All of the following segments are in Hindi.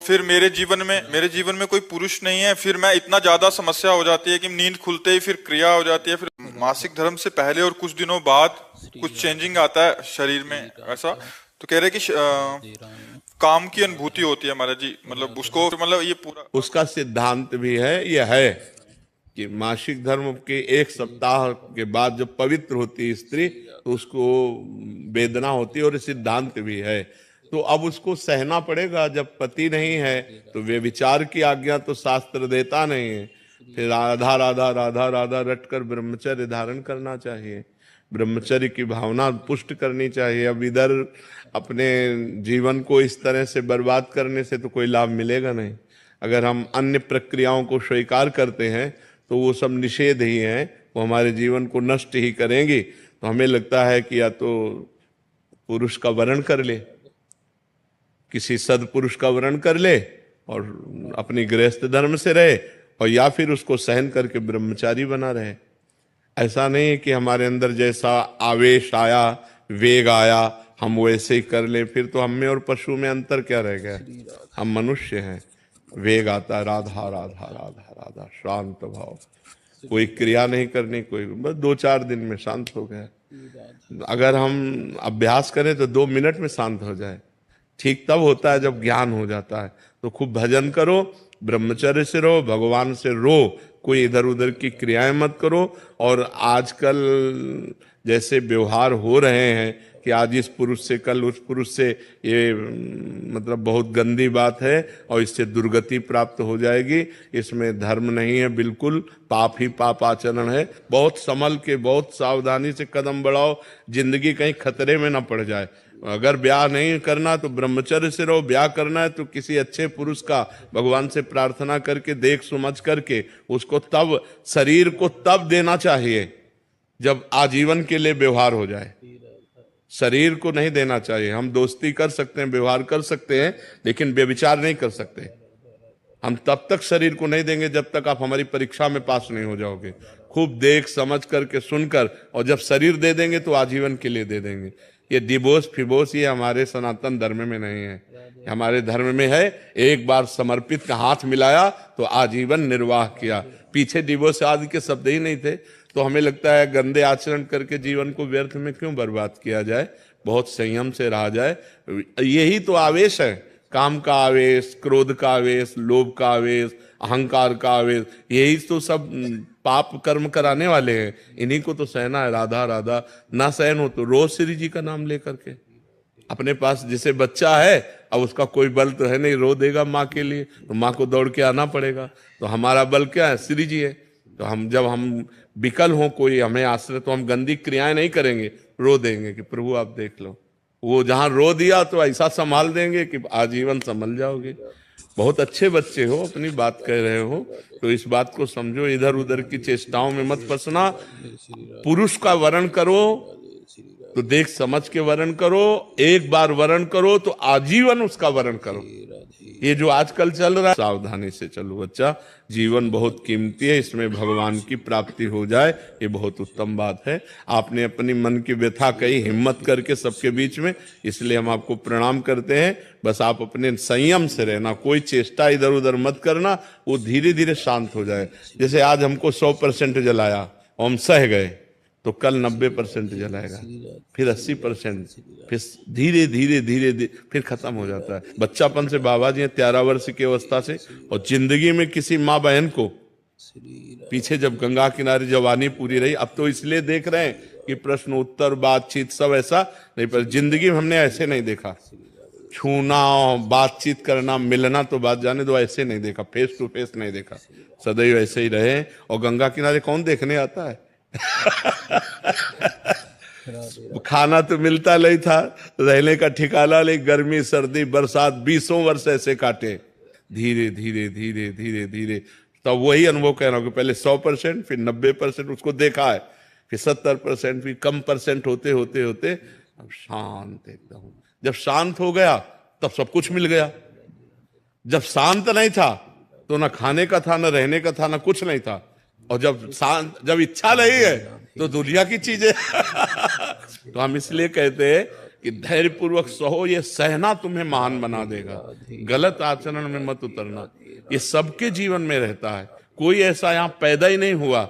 फिर मेरे जीवन में कोई पुरुष नहीं है, फिर मैं इतना ज्यादा समस्या हो जाती है कि नींद खुलते ही फिर क्रिया हो जाती है, फिर मासिक धर्म से पहले और कुछ दिनों बाद कुछ चेंजिंग आता है शरीर में ऐसा। तो कह रहे कि काम की अनुभूति होती है महाराज जी, मतलब उसको मतलब ये पूरा उसका सिद्धांत भी है, यह है कि मासिक धर्म के 1 सप्ताह के बाद जब पवित्र होती है स्त्री तो उसको वेदना होती है, और सिद्धांत भी है। तो अब उसको सहना पड़ेगा। जब पति नहीं है तो वे विचार की आज्ञा तो शास्त्र देता नहीं है। फिर राधा राधा राधा राधा रटकर ब्रह्मचर्य धारण करना चाहिए, ब्रह्मचर्य की भावना पुष्ट करनी चाहिए। अब इधर अपने जीवन को इस तरह से बर्बाद करने से तो कोई लाभ मिलेगा नहीं। अगर हम अन्य प्रक्रियाओं को स्वीकार करते हैं तो वो सब निषेध ही हैं, वो हमारे जीवन को नष्ट ही करेंगी। तो हमें लगता है कि या तो पुरुष का वर्ण कर ले, किसी सदपुरुष का वर्ण कर ले और अपनी गृहस्थ धर्म से रहे, और या फिर उसको सहन करके ब्रह्मचारी बना रहे। ऐसा नहीं है कि हमारे अंदर जैसा आवेश आया, वेग आया, हम वैसे ही कर ले। फिर तो हम में और पशु में अंतर क्या रह गया? हम मनुष्य हैं। वेग आता, राधा राधा राधा राधा, शांत भाव, कोई क्रिया नहीं करनी, कोई बस 2-4 दिन में शांत हो गया। अगर हम अभ्यास करें तो 2 मिनट में शांत हो जाए। ठीक तब होता है जब ज्ञान हो जाता है। तो खूब भजन करो, ब्रह्मचर्य से रहो, भगवान से रो, कोई इधर उधर की क्रियाएं मत करो। और आजकल जैसे व्यवहार हो रहे हैं कि आज इस पुरुष से कल उस पुरुष से, ये मतलब बहुत गंदी बात है और इससे दुर्गति प्राप्त हो जाएगी। इसमें धर्म नहीं है, बिल्कुल पाप ही पाप आचरण है। बहुत संभल के, बहुत सावधानी से कदम बढ़ाओ, जिंदगी कहीं खतरे में ना पड़ जाए। अगर ब्याह नहीं करना तो ब्रह्मचर्य से रहो, ब्याह करना है तो किसी अच्छे पुरुष का भगवान से प्रार्थना करके, देख समझ करके उसको तब, शरीर को तब देना चाहिए जब आजीवन के लिए व्यवहार हो जाए। शरीर को नहीं देना चाहिए। हम दोस्ती कर सकते हैं, व्यवहार कर सकते हैं, लेकिन व्यभिचार नहीं कर सकते। हम तब तक शरीर को नहीं देंगे जब तक आप हमारी परीक्षा में पास नहीं हो जाओगे। खूब देख समझ करके, सुनकर, और जब शरीर दे देंगे तो आजीवन के लिए दे देंगे। ये डिवोर्स फिवोर्स ये हमारे सनातन धर्म में नहीं है। हमारे धर्म में है, एक बार समर्पित का हाथ मिलाया तो आजीवन निर्वाह किया। पीछे डिवोर्स आदि के शब्द ही नहीं थे। तो हमें लगता है गंदे आचरण करके जीवन को व्यर्थ में क्यों बर्बाद किया जाए, बहुत संयम से रहा जाए। यही तो आवेश है, काम का आवेश, क्रोध का आवेश, लोभ का आवेश, अहंकार का आवेश, यही तो सब पाप कर्म कराने वाले हैं। इन्हीं को तो सहना है। राधा राधा ना सहन हो तो रोज श्री जी का नाम लेकर के, अपने पास जैसे बच्चा है, अब उसका कोई बल तो है नहीं, रो देगा माँ के लिए तो माँ को दौड़ के आना पड़ेगा। तो हमारा बल क्या है? श्री जी है। तो हम जब हम विकल हो, कोई हमें आश्रय, तो हम गंदी क्रियाएं नहीं करेंगे, रो देंगे कि प्रभु आप देख लो। वो जहां रो दिया तो ऐसा संभाल देंगे कि आजीवन संभल जाओगे। बहुत अच्छे बच्चे हो, अपनी बात कह रहे हो तो इस बात को समझो, इधर उधर की चेष्टाओं में मत फंसना। पुरुष का वर्ण करो तो देख समझ के वर्ण करो, एक बार वर्ण करो तो आजीवन उसका वर्ण करो। ये जो आजकल चल रहा है, सावधानी से चलो बच्चा। जीवन बहुत कीमती है, इसमें भगवान की प्राप्ति हो जाए ये बहुत उत्तम बात है। आपने अपनी मन की व्यथा कही हिम्मत करके सबके बीच में, इसलिए हम आपको प्रणाम करते हैं। बस आप अपने संयम से रहना, कोई चेष्टा इधर उधर मत करना, वो धीरे धीरे शांत हो जाए। जैसे आज हमको 100% जलाया, हम सह गए, तो कल 90% जलाएगा, फिर 80%, फिर धीरे धीरे धीरे धीरे फिर खत्म हो जाता है। बच्चापन से बाबा जी 13 वर्ष की अवस्था से, और जिंदगी में किसी माँ बहन को पीछे जब गंगा किनारे जवानी पूरी रही, अब तो इसलिए देख रहे हैं कि प्रश्न उत्तर बातचीत सब ऐसा नहीं, पर जिंदगी में हमने ऐसे नहीं देखा। छूना, बातचीत करना, मिलना तो बात जाने दो, ऐसे नहीं देखा, फेस टू फेस नहीं देखा। सदैव ऐसे ही रहे। और गंगा किनारे कौन देखने आता है? खाना तो मिलता नहीं था, रहने का ठिकाना नहीं, गर्मी सर्दी बरसात 20 वर्ष ऐसे काटे। धीरे धीरे धीरे धीरे धीरे तब वही अनुभव कह रहा हूं कि पहले 100%, फिर 90% उसको देखा है, फिर 70%, फिर कम परसेंट होते होते होते अब शांत एकदम। जब शांत हो गया तब सब कुछ मिल गया। जब शांत नहीं था तो ना खाने का था, ना रहने का था, ना कुछ नहीं था। और जब इच्छा नहीं है तो दुनिया की चीजें तो हम इसलिए कहते हैं कि धैर्य पूर्वक सहो, ये सहना तुम्हें महान बना देगा। गलत आचरण में मत उतरना, ये सबके जीवन में रहता है। कोई ऐसा यहाँ पैदा ही नहीं हुआ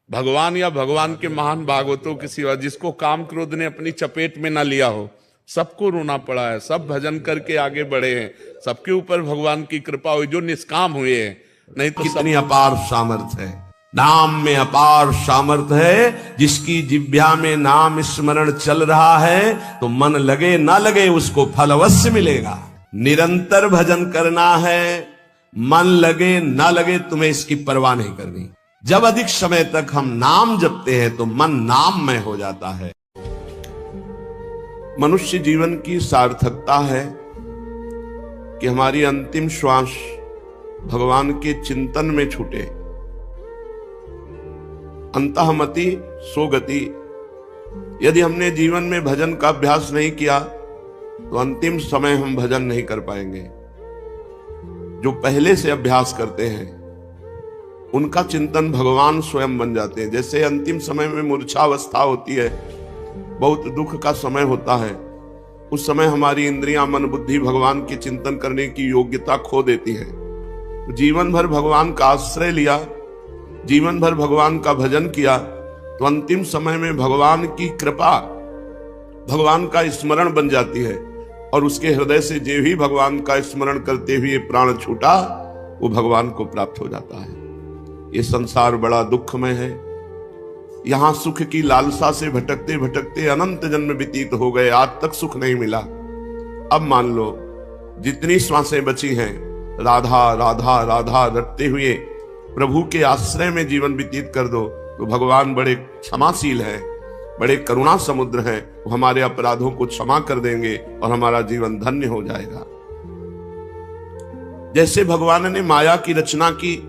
भगवान या भगवान के महान भागवतों के सिवा जिसको काम क्रोध ने अपनी चपेट में ना लिया हो। सबको रोना पड़ा है, सब भजन करके आगे बढ़े हैं, सबके ऊपर भगवान की कृपा हुई जो निष्काम हुए हैं। नहीं तो कितनी अपार सामर्थ्य है, नाम में अपार सामर्थ्य है। जिसकी जिह्वा में नाम स्मरण चल रहा है तो मन लगे ना लगे उसको फल अवश्य मिलेगा। निरंतर भजन करना है, मन लगे ना लगे तुम्हें इसकी परवाह नहीं करनी। जब अधिक समय तक हम नाम जपते हैं तो मन नाममय हो जाता है। मनुष्य जीवन की सार्थकता है कि हमारी अंतिम श्वास भगवान के चिंतन में छूटे। अंतःमति सो गति। यदि हमने जीवन में भजन का अभ्यास नहीं किया तो अंतिम समय हम भजन नहीं कर पाएंगे। जो पहले से अभ्यास करते हैं उनका चिंतन भगवान स्वयं बन जाते हैं। जैसे अंतिम समय में मूर्छावस्था होती है, बहुत दुख का समय होता है, उस समय हमारी इंद्रियां, मन, बुद्धि भगवान के चिंतन करने की योग्यता खो देती है। जीवन भर भगवान का आश्रय लिया, जीवन भर भगवान का भजन किया तो अंतिम समय में भगवान की कृपा, भगवान का स्मरण बन जाती है और उसके हृदय से जो भी भगवान का स्मरण करते हुए प्राण छूटा वो भगवान को प्राप्त हो जाता है। ये संसार बड़ा दुखमय है। यहां सुख की लालसा से भटकते भटकते अनंत जन्म व्यतीत हो गए, आज तक सुख नहीं मिला। अब मान लो जितनी श्वासें बची हैं राधा राधा राधा रटते हुए प्रभु के आश्रय में जीवन व्यतीत कर दो तो भगवान बड़े क्षमाशील हैं, बड़े करुणा समुद्र हैं। वो हमारे अपराधों को क्षमा कर देंगे और हमारा जीवन धन्य हो जाएगा। जैसे भगवान ने माया की रचना की,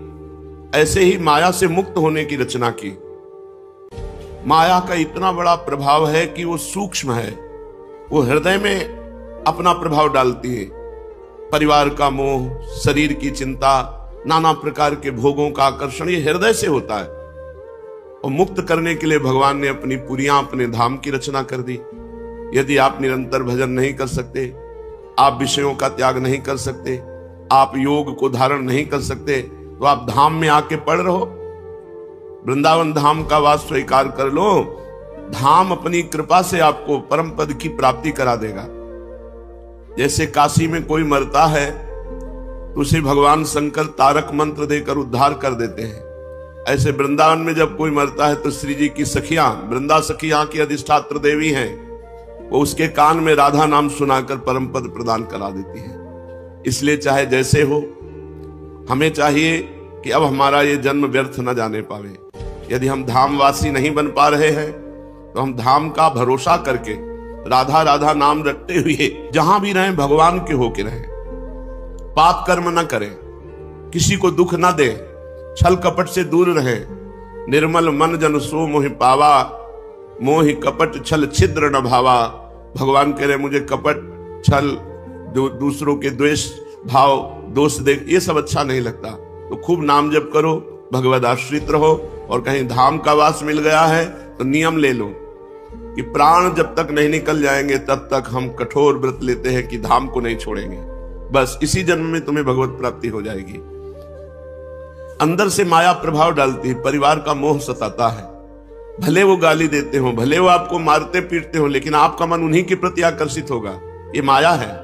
ऐसे ही माया से मुक्त होने की रचना की। माया का इतना बड़ा प्रभाव है कि वो सूक्ष्म है, वो हृदय में अपना प्रभाव डालती है। परिवार का मोह, शरीर की चिंता, नाना प्रकार के भोगों का आकर्षण ये हृदय से होता है। और मुक्त करने के लिए भगवान ने अपनी पुरियां, अपने धाम की रचना कर दी। यदि आप निरंतर भजन नहीं कर सकते, आप विषयों का त्याग नहीं कर सकते, आप योग को धारण नहीं कर सकते तो आप धाम में आके पड़ रहो। वृंदावन धाम का वास स्वीकार कर लो, धाम अपनी कृपा से आपको परम पद की प्राप्ति करा देगा। जैसे काशी में कोई मरता है तो उसे भगवान शंकर तारक मंत्र देकर उद्धार कर देते हैं। ऐसे वृंदावन में जब कोई मरता है तो श्री जी की सखियां, वृंदा सखियां की अधिष्ठात्र देवी हैं, वो उसके कान में राधा नाम सुनाकर परम पद प्रदान करा देती है। इसलिए चाहे जैसे हो, हमें चाहिए कि अब हमारा ये जन्म व्यर्थ न जाने पावे। यदि हम धामवासी नहीं बन पा रहे हैं तो हम धाम का भरोसा करके राधा राधा नाम रटते हुए जहां भी रहें भगवान के होके रहें। पाप कर्म न करें, किसी को दुख न दें, छल कपट से दूर रहें। निर्मल मन जन सो मोहि पावा, मोहि कपट छल छिद्र न भावा। भगवान कह रहे मुझे कपट, छल, दूसरों के द्वेष भाव, दोष देख, ये सब अच्छा नहीं लगता। तो खूब नाम जप करो, भगवद आश्रित रहो। और कहीं धाम का वास मिल गया है तो नियम ले लो कि प्राण जब तक नहीं निकल जाएंगे तब तक हम कठोर व्रत लेते हैं कि धाम को नहीं छोड़ेंगे। बस इसी जन्म में तुम्हें भगवत प्राप्ति हो जाएगी। अंदर से माया प्रभाव डालती है, परिवार का मोह सताता है। भले वो गाली देते हो, भले वो आपको मारते पीटते हो, लेकिन आपका मन उन्हीं के प्रति आकर्षित होगा। ये माया है।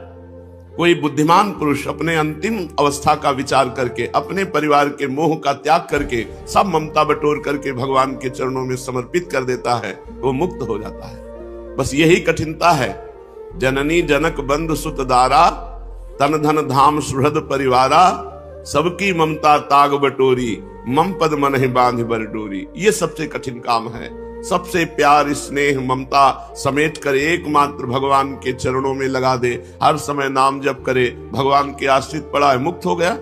कोई बुद्धिमान पुरुष अपने अंतिम अवस्था का विचार करके, अपने परिवार के मोह का त्याग करके, सब ममता बटोर करके भगवान के चरणों में समर्पित कर देता है, वो मुक्त हो जाता है। बस यही कठिनता है। जननी जनक बंधु सुत दारा, तन धन धाम सुहृद परिवारा, सबकी ममता ताग बटोरी, मम पद मन ही बांध बर डोरी। ये सबसे कठिन काम है। सबसे प्यार, स्नेह, ममता समेट कर एकमात्र भगवान के चरणों में लगा दे, हर समय नाम जप करे, भगवान के आश्रित पड़ा है, मुक्त हो गया।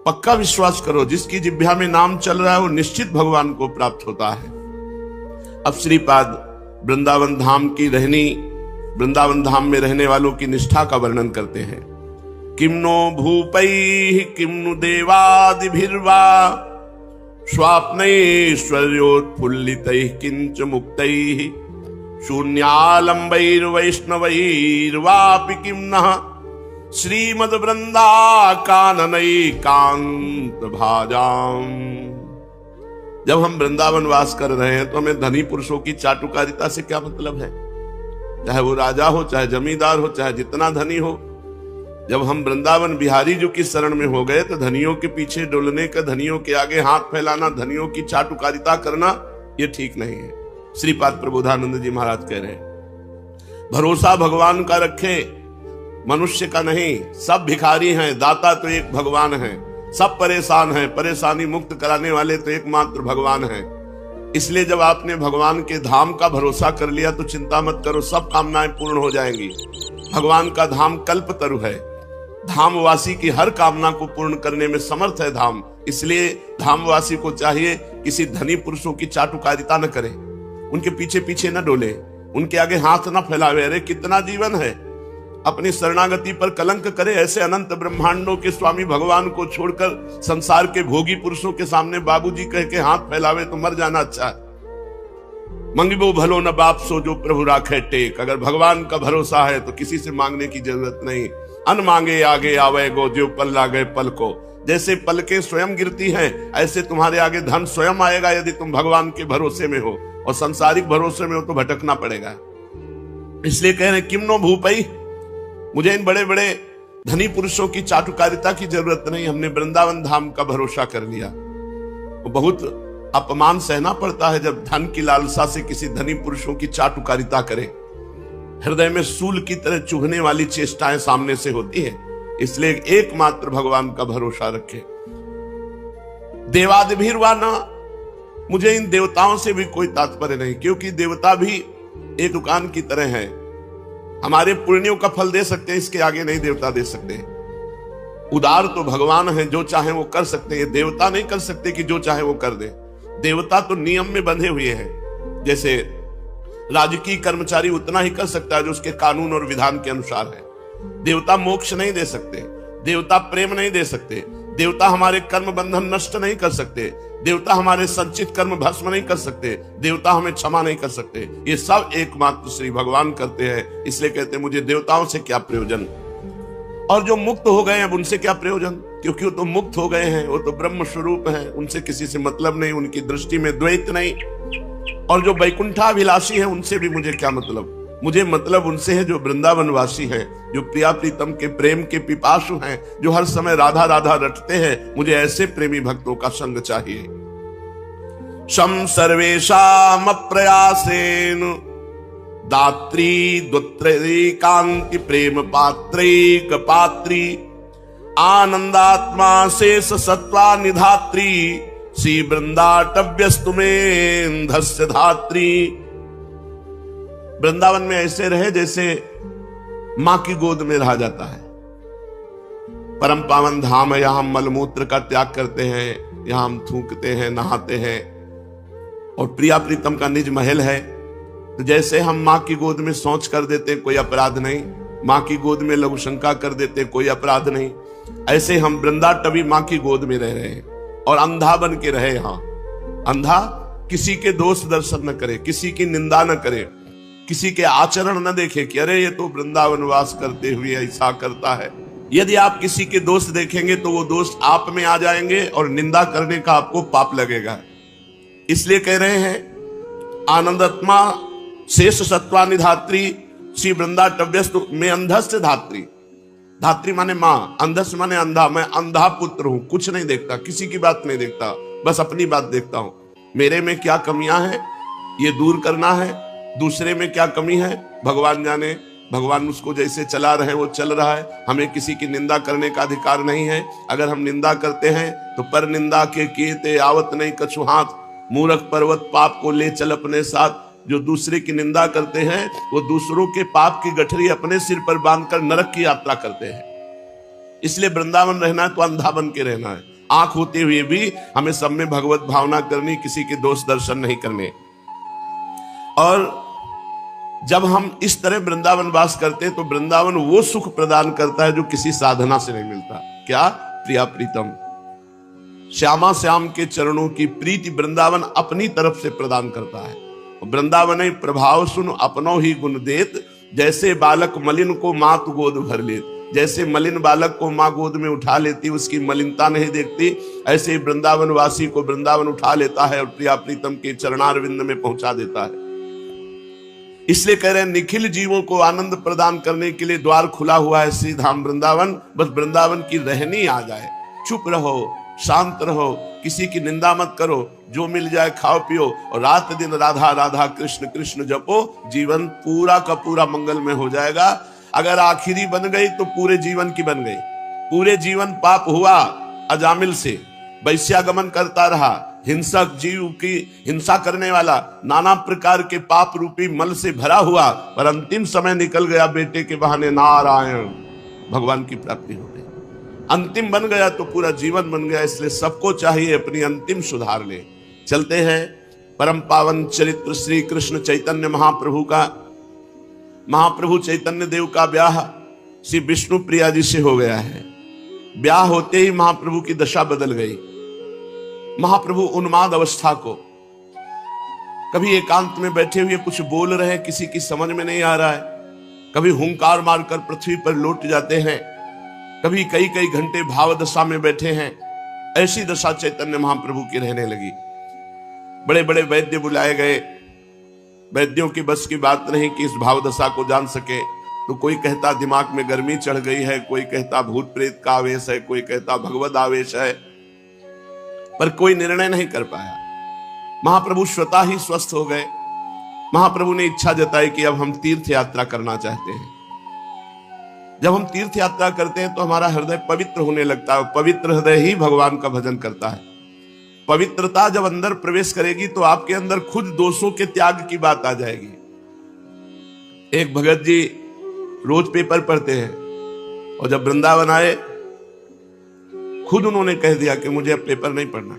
पक्का विश्वास करो, जिसकी जिह्वा में नाम चल रहा है वो निश्चित भगवान को प्राप्त होता है। अब श्रीपाद वृंदावन धाम की रहनी, वृंदावन धाम में रहने वालों की निष्ठा का वर्णन करते हैं। किम्नो भूपैः किम्नु देवादिभिर्वा, स्वाप्नैश्वर्योत्फुल्लितैः किंच मुक्तैः, शून्यालंबैर्वैष्णवैर्वापि किं नः श्रीमद् वृंदा काननैकांत भाजाम। जब हम वृंदावन वास कर रहे हैं तो हमें धनी पुरुषों की चाटुकारिता से क्या मतलब है? चाहे वो राजा हो, चाहे जमींदार हो, चाहे जितना धनी हो। जब हम वृंदावन बिहारी जी की शरण में हो गए तो धनियों के पीछे डोलने का, धनियों के आगे हाथ फैलाना, धनियों की चाटुकारिता करना, ये ठीक नहीं है। श्रीपाद प्रबोधानंद जी महाराज कह रहे हैं भरोसा भगवान का रखे, मनुष्य का नहीं। सब भिखारी हैं, दाता तो एक भगवान है। सब परेशान हैं, परेशानी मुक्त कराने वाले तो एकमात्र भगवान हैं। इसलिए जब आपने भगवान के धाम का भरोसा कर लिया तो चिंता मत करो, सब कामनाएं पूर्ण हो जाएंगी। भगवान का धाम कल्पतरु है, धामवासी की हर कामना को पूर्ण करने में समर्थ है धाम। इसलिए धामवासी को चाहिए किसी धनी पुरुषों की चाटुकारिता न करे, उनके पीछे पीछे न डोले, उनके आगे हाथ न फैलावे। अरे कितना जीवन है, अपनी शरणागति पर कलंक करे। ऐसे अनंत ब्रह्मांडों के स्वामी भगवान को छोड़कर संसार के भोगी पुरुषों के सामने बाबूजी कह के हाथ फैलावे तो मर जाना अच्छा है। मंगिबो भलो न बाप सो जो प्रभु राखे टेक। अगर भगवान का भरोसा है तो किसी से मांगने की जरूरत नहीं। अन मांगे आगे आवे गो, जो पल लागे पल को। जैसे पलकें स्वयं गिरती हैं, ऐसे तुम्हारे आगे धन स्वयं आएगा यदि तुम भगवान के भरोसे में हो। और सांसारिक भरोसे में हो तो भटकना पड़ेगा। इसलिए कह रहे किम नो भूपई, मुझे इन बड़े बड़े धनी पुरुषों की चाटुकारिता की जरूरत नहीं। हमने वृंदावन धाम का भरोसा कर लिया। तो बहुत अपमान सहना पड़ता है जब धन की लालसा से किसी धनी पुरुषों की चाटुकारिता करे। हृदय में सूल की तरह चुभने वाली चेष्टाएं सामने से होती है। इसलिए एकमात्र भगवान का भरोसा रखे। देवादिभिर्वाना, मुझे इन देवताओं से भी कोई तात्पर्य नहीं, क्योंकि देवता भी एक दुकान की तरह है। हमारे पुण्यों का फल दे सकते हैं, इसके आगे नहीं देवता दे सकते। उदार तो भगवान है, जो चाहे वो कर सकते हैं। देवता नहीं कर सकते कि जो चाहे वो कर दे। देवता तो नियम में बंधे हुए हैं। जैसे राजकीय कर्मचारी उतना ही कर सकता है जो उसके कानून और विधान के अनुसार है। देवता मोक्ष नहीं दे सकते, देवता प्रेम नहीं दे सकते, देवता हमारे कर्म बंधन नष्ट नहीं कर सकते, देवता हमारे संचित कर्म भस्म नहीं कर सकते, देवता हमें क्षमा नहीं कर सकते। ये सब एकमात्र श्री भगवान करते हैं। इसलिए कहते हैं मुझे देवताओं से क्या प्रयोजन। और जो मुक्त हो गए अब उनसे क्या प्रयोजन, क्योंकि वो तो मुक्त हो गए हैं, वो तो ब्रह्म स्वरूप हैं, उनसे किसी से मतलब नहीं, उनकी दृष्टि में द्वैत नहीं। और जो वैकुंठाभिलाषी हैं उनसे भी मुझे क्या मतलब। मुझे मतलब उनसे है जो वृंदावनवासी हैं, जो प्रिया प्रीतम के प्रेम के पिपासु हैं, जो हर समय राधा राधा रटते हैं। मुझे ऐसे प्रेमी भक्तों का संग चाहिए। शम सर्वेषाम प्रयासेन दात्री द्वत्री कांति प्रेम पात्रैक पात्री आनंदात्मा शेष सत्वा निधात्री श्री वृंदाटव्यस्तुमेंधस्य धात्री। वृंदावन में ऐसे रहे जैसे मां की गोद में रहा जाता है। परम पावन धाम है, यहां हम मलमूत्र का त्याग करते हैं, यहां हम थूकते हैं, नहाते हैं। और प्रिया प्रीतम का निज महल है। तो जैसे हम मां की गोद में शौच कर देते कोई अपराध नहीं, मां की गोद में लघु शंका कर देते कोई अपराध नहीं, ऐसे हम वृंदाटवी मां की गोद में रह रहे हैं। और अंधा बन के रहे। यहां अंधा किसी के दोष दर्शन न करे, किसी की निंदा न करे, किसी के आचरण न देखे कि अरे ये तो वृंदावन वास करते हुए ऐसा करता है। यदि आप किसी के दोष देखेंगे तो वो दोष आप में आ जाएंगे और निंदा करने का आपको पाप लगेगा। इसलिए कह रहे हैं आनंदात्मा शेष सत्वानि धात्री श्री वृंदाटव्यस्तु में अंधस्य धात्री। धात्री माने मां, अंधस्य माने अंधा। मैं अंधा पुत्र हूं, कुछ नहीं देखता, किसी की बात नहीं देखता, बस अपनी बात देखता हूं। मेरे में क्या कमियां हैं ये दूर करना है, दूसरे में क्या कमी है भगवान जाने। भगवान उसको जैसे चला रहे वो चल रहा है। हमें किसी की निंदा करने का अधिकार नहीं है। अगर हम निंदा करते हैं तो पर निंदा के कीते आवत नहीं कछु हाथ, मूर्ख पर्वत पाप को ले चल अपने साथ। जो दूसरे की निंदा करते हैं वो दूसरों के पाप की गठरी अपने सिर पर बांधकर नरक की यात्रा करते हैं। इसलिए वृंदावन रहना है तो अंधा बन के रहना है। आंख होते हुए भी हमें सब में भगवत भावना करनी, किसी के दोष दर्शन नहीं करने। और जब हम इस तरह वृंदावन वास करते हैं तो वृंदावन वो सुख प्रदान करता है जो किसी साधना से नहीं मिलता। क्या? प्रिया प्रीतम श्यामा श्याम के चरणों की प्रीति वृंदावन अपनी तरफ से प्रदान करता है। वृंदावन प्रभाव सुन अपनो ही गुण देत, जैसे बालक मलिन को मात गोद भर लेत। जैसे मलिन बालक को माँ गोद में उठा लेती, उसकी मलिनता नहीं देखती, ऐसे ही वृंदावन वासी को वृंदावन उठा लेता है और प्रिया प्रीतम के चरणारविंद में पहुंचा देता है। इसलिए कह रहे हैं निखिल जीवों को आनंद प्रदान करने के लिए द्वार खुला हुआ है श्री धाम वृंदावन। बस वृंदावन की रहनी आ जाए, चुप रहो, शांत रहो, किसी की निंदा मत करो, जो मिल जाए खाओ पियो और रात दिन राधा राधा कृष्ण कृष्ण जपो, जीवन पूरा का पूरा मंगलमय हो जाएगा। अगर आखिरी बन गई तो पूरे जीवन की बन गई। पूरे जीवन पाप हुआ, अजामिल से वैश्यागमन करता रहा, हिंसक जीव की हिंसा करने वाला, नाना प्रकार के पाप रूपी मल से भरा हुआ, पर अंतिम समय निकल गया बेटे के बहाने नारायण, भगवान की प्राप्ति हो गई। अंतिम बन गया तो पूरा जीवन बन गया। इसलिए सबको चाहिए अपनी अंतिम सुधार ले। चलते हैं परम पावन चरित्र श्री कृष्ण चैतन्य महाप्रभु का। महाप्रभु चैतन्य देव का ब्याह श्री विष्णु प्रिया जी से हो गया है। ब्याह होते ही महाप्रभु की दशा बदल गई। महाप्रभु उन्माद अवस्था को, कभी एकांत में बैठे हुए कुछ बोल रहे हैं, किसी की समझ में नहीं आ रहा है, कभी हुंकार मारकर पृथ्वी पर लौट जाते हैं, कभी कई कई घंटे भाव दशा में बैठे हैं। ऐसी दशा चैतन्य महाप्रभु की रहने लगी। बड़े बड़े वैद्य बुलाए गए, वैद्यों की बस की बात नहीं कि इस भाव दशा को जान सके। तो कोई कहता दिमाग में गर्मी चढ़ गई है, कोई कहता भूत प्रेत का आवेश है, कोई कहता भगवत आवेश है, पर कोई निर्णय नहीं कर पाया। महाप्रभु स्वतः ही स्वस्थ हो गए। महाप्रभु ने इच्छा जताई कि अब हम तीर्थ यात्रा करना चाहते हैं। जब हम तीर्थ यात्रा करते हैं तो हमारा हृदय पवित्र होने लगता है। पवित्र हृदय ही भगवान का भजन करता है। पवित्रता जब अंदर प्रवेश करेगी तो आपके अंदर खुद दोषों के त्याग की बात आ जाएगी। एक भगत जी रोज पेपर पढ़ते हैं और जब वृंदावन आए खुद उन्होंने कह दिया कि मुझे अब पेपर नहीं पढ़ना।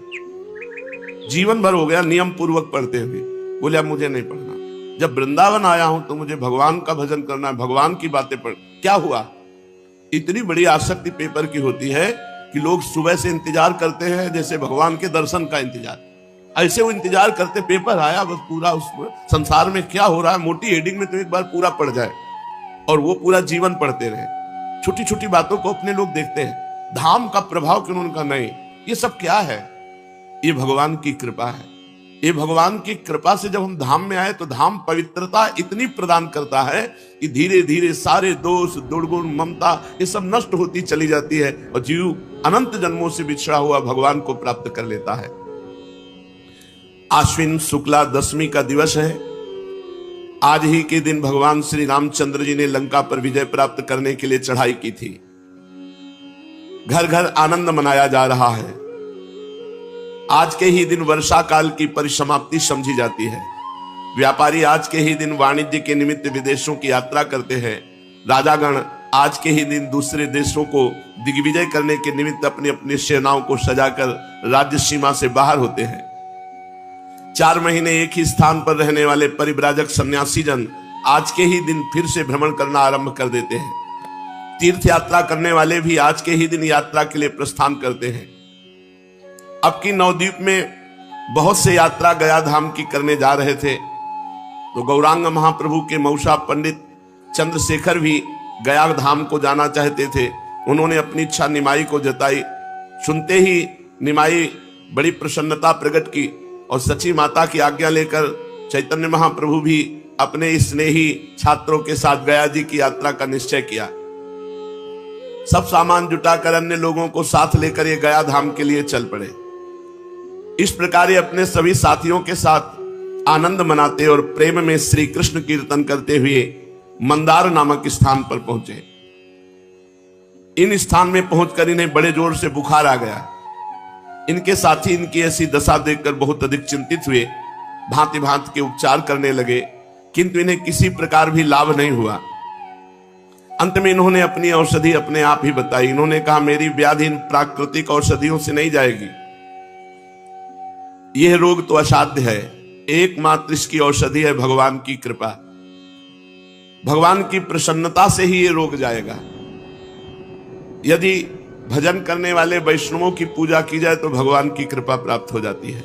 जीवन भर हो गया नियम पूर्वक पढ़ते हुए, बोले अब मुझे नहीं पढ़ना। जब वृंदावन आया हूं तो मुझे भगवान का भजन करना है, भगवान की बातें पढ़। क्या हुआ? इतनी बड़ी आसक्ति पेपर की होती है कि लोग सुबह से इंतजार करते हैं जैसे भगवान के दर्शन का इंतजार। ऐसे वो इंतजार करते, पेपर आया बस पूरा उस संसार में क्या हो रहा है मोटी हेडिंग में तो एक बार पूरा पढ़ जाए, और वो पूरा जीवन पढ़ते रहे। छोटी छोटी बातों को अपने लोग देखते हैं, धाम का प्रभाव क्यों उनका नहीं। ये सब क्या है? ये भगवान की कृपा है। ये भगवान की कृपा से जब हम धाम में आए तो धाम पवित्रता इतनी प्रदान करता है कि धीरे धीरे सारे दोष दुर्गुण ममता ये सब नष्ट होती चली जाती है और जीव अनंत जन्मों से बिछड़ा हुआ भगवान को प्राप्त कर लेता है। आश्विन शुक्ला दशमी का दिवस है। आज ही के दिन भगवान श्री रामचंद्र जी ने लंका पर विजय प्राप्त करने के लिए चढ़ाई की थी। घर घर आनंद मनाया जा रहा है। आज के ही दिन वर्षा काल की परिसमाप्ति समझी जाती है। व्यापारी आज के ही दिन वाणिज्य के निमित्त विदेशों की यात्रा करते हैं। राजागण आज के ही दिन दूसरे देशों को दिग्विजय करने के निमित्त अपनी अपनी सेनाओं को सजाकर राज्य सीमा से बाहर होते हैं। 4 महीने एक ही स्थान पर रहने वाले परिव्राजक सन्यासी जन आज के ही दिन फिर से भ्रमण करना आरंभ कर देते हैं। तीर्थ यात्रा करने वाले भी आज के ही दिन यात्रा के लिए प्रस्थान करते हैं। अब की नवद्वीप में बहुत से यात्रा गया धाम की करने जा रहे थे, तो गौरांग महाप्रभु के मौसा पंडित चंद्रशेखर भी गया धाम को जाना चाहते थे। उन्होंने अपनी इच्छा निमाई को जताई। सुनते ही निमाई बड़ी प्रसन्नता प्रकट की और सची माता की आज्ञा लेकर चैतन्य महाप्रभु भी अपने स्नेही छात्रों के साथ गया जी की यात्रा का निश्चय किया। सब सामान जुटाकर अन्य लोगों को साथ लेकर ये गया धाम के लिए चल पड़े। इस प्रकार ये अपने सभी साथियों के साथ आनंद मनाते और प्रेम में श्री कृष्ण कीर्तन करते हुए मंदार नामक स्थान पर पहुंचे। इन स्थान में पहुंचकर इन्हें बड़े जोर से बुखार आ गया। इनके साथी इनकी ऐसी दशा देखकर बहुत अधिक चिंतित हुए। भांति भांति के उपचार करने लगे, किंतु इन्हें किसी प्रकार भी लाभ नहीं हुआ। अंत में इन्होंने अपनी औषधि अपने आप ही बताई। इन्होंने कहा मेरी व्याधि इन प्राकृतिक औषधियों से नहीं जाएगी। यह रोग तो असाध्य है, एकमात्र इसकी औषधि है भगवान की कृपा। भगवान की प्रसन्नता से ही यह रोग जाएगा। यदि भजन करने वाले वैष्णवों की पूजा की जाए तो भगवान की कृपा प्राप्त हो जाती है।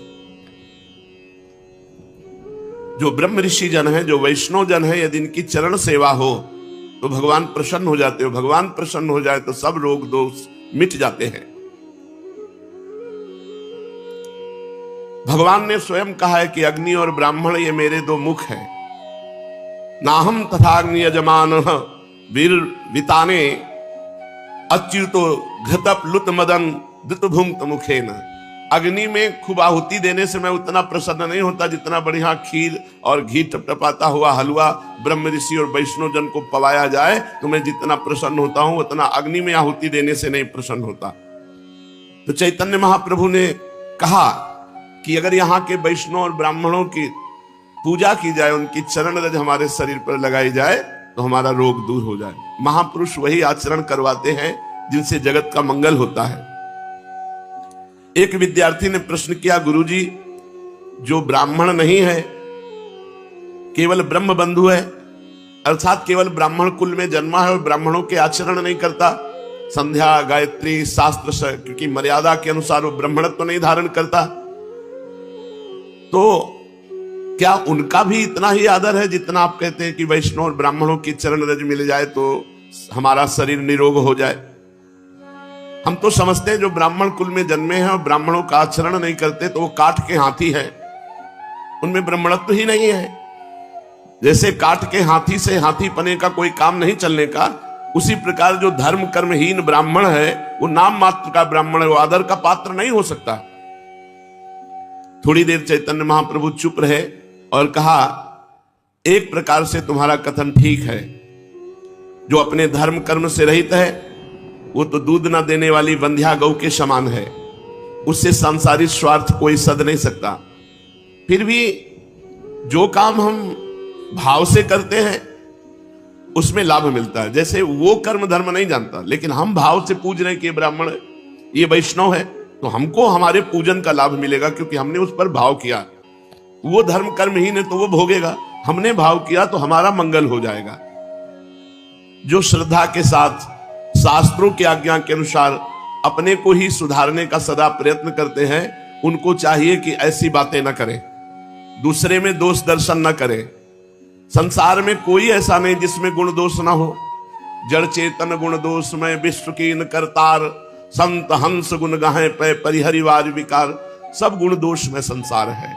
जो ब्रह्म ऋषि जन है, जो वैष्णव जन है, यदि इनकी चरण सेवा हो तो भगवान प्रसन्न हो जाते हो। भगवान प्रसन्न हो जाए तो सब रोग दोष मिट जाते हैं। भगवान ने स्वयं कहा है कि अग्नि और ब्राह्मण ये मेरे दो मुख हैं। नाहम तथा अग्नि यजमान वीर विताने अच्युतो घृतप लुत मदन धृत भुंक्त मुखे न। अग्नि में खूब आहुति देने से मैं उतना प्रसन्न नहीं होता जितना बढ़िया खीर और घी टपटपाता हुआ हलवा ब्रह्म ऋषि और वैष्णव जन को पवाया जाए तो मैं जितना प्रसन्न होता हूं उतना अग्नि में आहुति देने से नहीं प्रसन्न होता। तो चैतन्य महाप्रभु ने कहा कि अगर यहाँ के वैष्णव और ब्राह्मणों की पूजा की जाए, उनकी चरण रज हमारे शरीर पर लगाई जाए तो हमारा रोग दूर हो जाए। महापुरुष वही आचरण करवाते हैं जिनसे जगत का मंगल होता है। एक विद्यार्थी ने प्रश्न किया, गुरुजी जो ब्राह्मण नहीं है, केवल ब्रह्म बंधु है, अर्थात केवल ब्राह्मण कुल में जन्मा है और ब्राह्मणों के आचरण नहीं करता, संध्या गायत्री शास्त्र क्योंकि मर्यादा के अनुसार वो ब्राह्मणत्व नहीं धारण करता, तो क्या उनका भी इतना ही आदर है जितना आप कहते हैं कि वैष्णव और ब्राह्मणों की चरण रज मिल जाए तो हमारा शरीर निरोग हो जाए? हम तो समझते हैं जो ब्राह्मण कुल में जन्मे हैं और ब्राह्मणों का आचरण नहीं करते तो वो काठ के हाथी हैं, उनमें ब्राह्मणत्व ही नहीं है। जैसे काठ के हाथी से हाथी पने का कोई काम नहीं चलने का, उसी प्रकार जो धर्म कर्महीन ब्राह्मण है वो नाम मात्र का ब्राह्मण है, वो आदर का पात्र नहीं हो सकता। थोड़ी देर चैतन्य महाप्रभु चुप रहे और कहा, एक प्रकार से तुम्हारा कथन ठीक है। जो अपने धर्म कर्म से रहित है वो तो दूध ना देने वाली बंध्या गौ के समान है, उससे सांसारिक स्वार्थ कोई सद नहीं सकता। फिर भी जो काम हम भाव से करते हैं उसमें लाभ मिलता है। जैसे वो कर्म धर्म नहीं जानता, लेकिन हम भाव से पूज रहे हैं कि ये ब्राह्मण है, ये वैष्णव है, तो हमको हमारे पूजन का लाभ मिलेगा क्योंकि हमने उस पर भाव किया। वो धर्म कर्महीन है तो वो भोगेगा, हमने भाव किया तो हमारा मंगल हो जाएगा। जो श्रद्धा के साथ शास्त्रों की आज्ञा के अनुसार अपने को ही सुधारने का सदा प्रयत्न करते हैं, उनको चाहिए कि ऐसी बातें न करें, दूसरे में दोष दर्शन न करें। संसार में कोई ऐसा नहीं जिसमें गुण दोष ना हो। जड़ चेतन गुण दोष में विश्व कीन करतार, संत हंस गुण गाहे पे परिहरिवार विकार। सब गुण दोष में संसार है।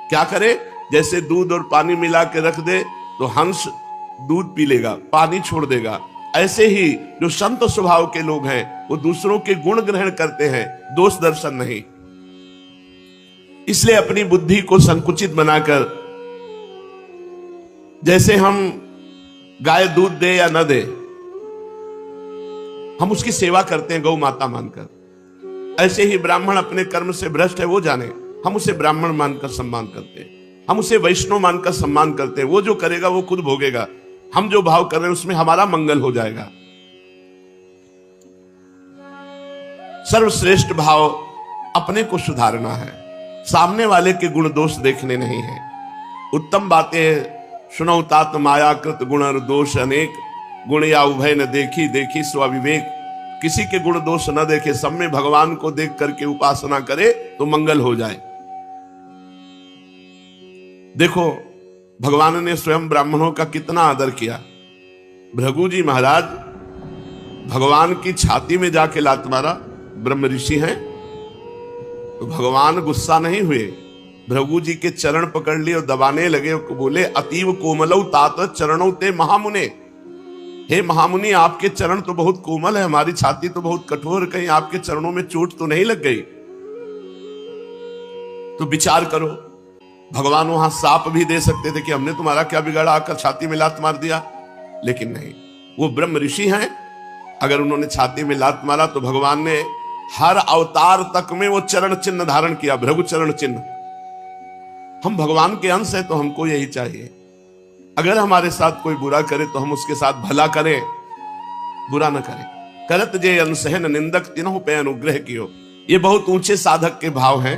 क्या करे? जैसे दूध और पानी मिला के रख दे तो हंस दूध पी लेगा, पानी छोड़ देगा। ऐसे ही जो संत स्वभाव के लोग हैं वो दूसरों के गुण ग्रहण करते हैं, दोष दर्शन नहीं। इसलिए अपनी बुद्धि को संकुचित बनाकर, जैसे हम गाय दूध दे या न दे, हम उसकी सेवा करते हैं गौ माता मानकर, ऐसे ही ब्राह्मण अपने कर्म से भ्रष्ट है वो जाने, हम उसे ब्राह्मण मानकर सम्मान करते हैं, हम उसे वैष्णव मानकर सम्मान करते हैं। वो जो करेगा वो खुद भोगेगा, हम जो भाव कर रहे हैं उसमें हमारा मंगल हो जाएगा। सर्वश्रेष्ठ भाव अपने को सुधारना है, सामने वाले के गुण दोष देखने नहीं है। उत्तम बातें सुनो तात मायाकृत गुण और दोष अनेक, गुण या उभय न देखी देखी स्वाविवेक। किसी के गुण दोष न देखे, सब में भगवान को देख करके उपासना करे तो मंगल हो जाए। देखो भगवान ने स्वयं ब्राह्मणों का कितना आदर किया। भृगु जी महाराज भगवान की छाती में जाके लात मारा, ब्रह्म ऋषि हैं, तो भगवान गुस्सा नहीं हुए, भृगु जी के चरण पकड़ लिए और दबाने लगे, बोले अतीव कोमलौ तात चरणौ ते महामुने। हे महामुनि, आपके चरण तो बहुत कोमल है, हमारी छाती तो बहुत कठोर, कहीं आपके चरणों में चोट तो नहीं लग गई? तो विचार करो, भगवान वहां साप भी दे सकते थे कि हमने तुम्हारा क्या बिगाड़ा, आकर छाती में लात मार दिया, लेकिन नहीं, वो ब्रह्म ऋषि हैं। अगर उन्होंने छाती में लात मारा तो भगवान ने हर अवतार तक में वो चरण चिन्ह धारण किया, भृगु चरण चिन्ह। हम भगवान के अंश हैं तो हमको यही चाहिए। अगर हमारे साथ कोई बुरा करे तो हम उसके साथ भला करें, बुरा न करें। करत जे अनसहन निंदक तिन्हों पे अनुग्रह कियो। ये बहुत ऊंचे साधक के भाव हैं,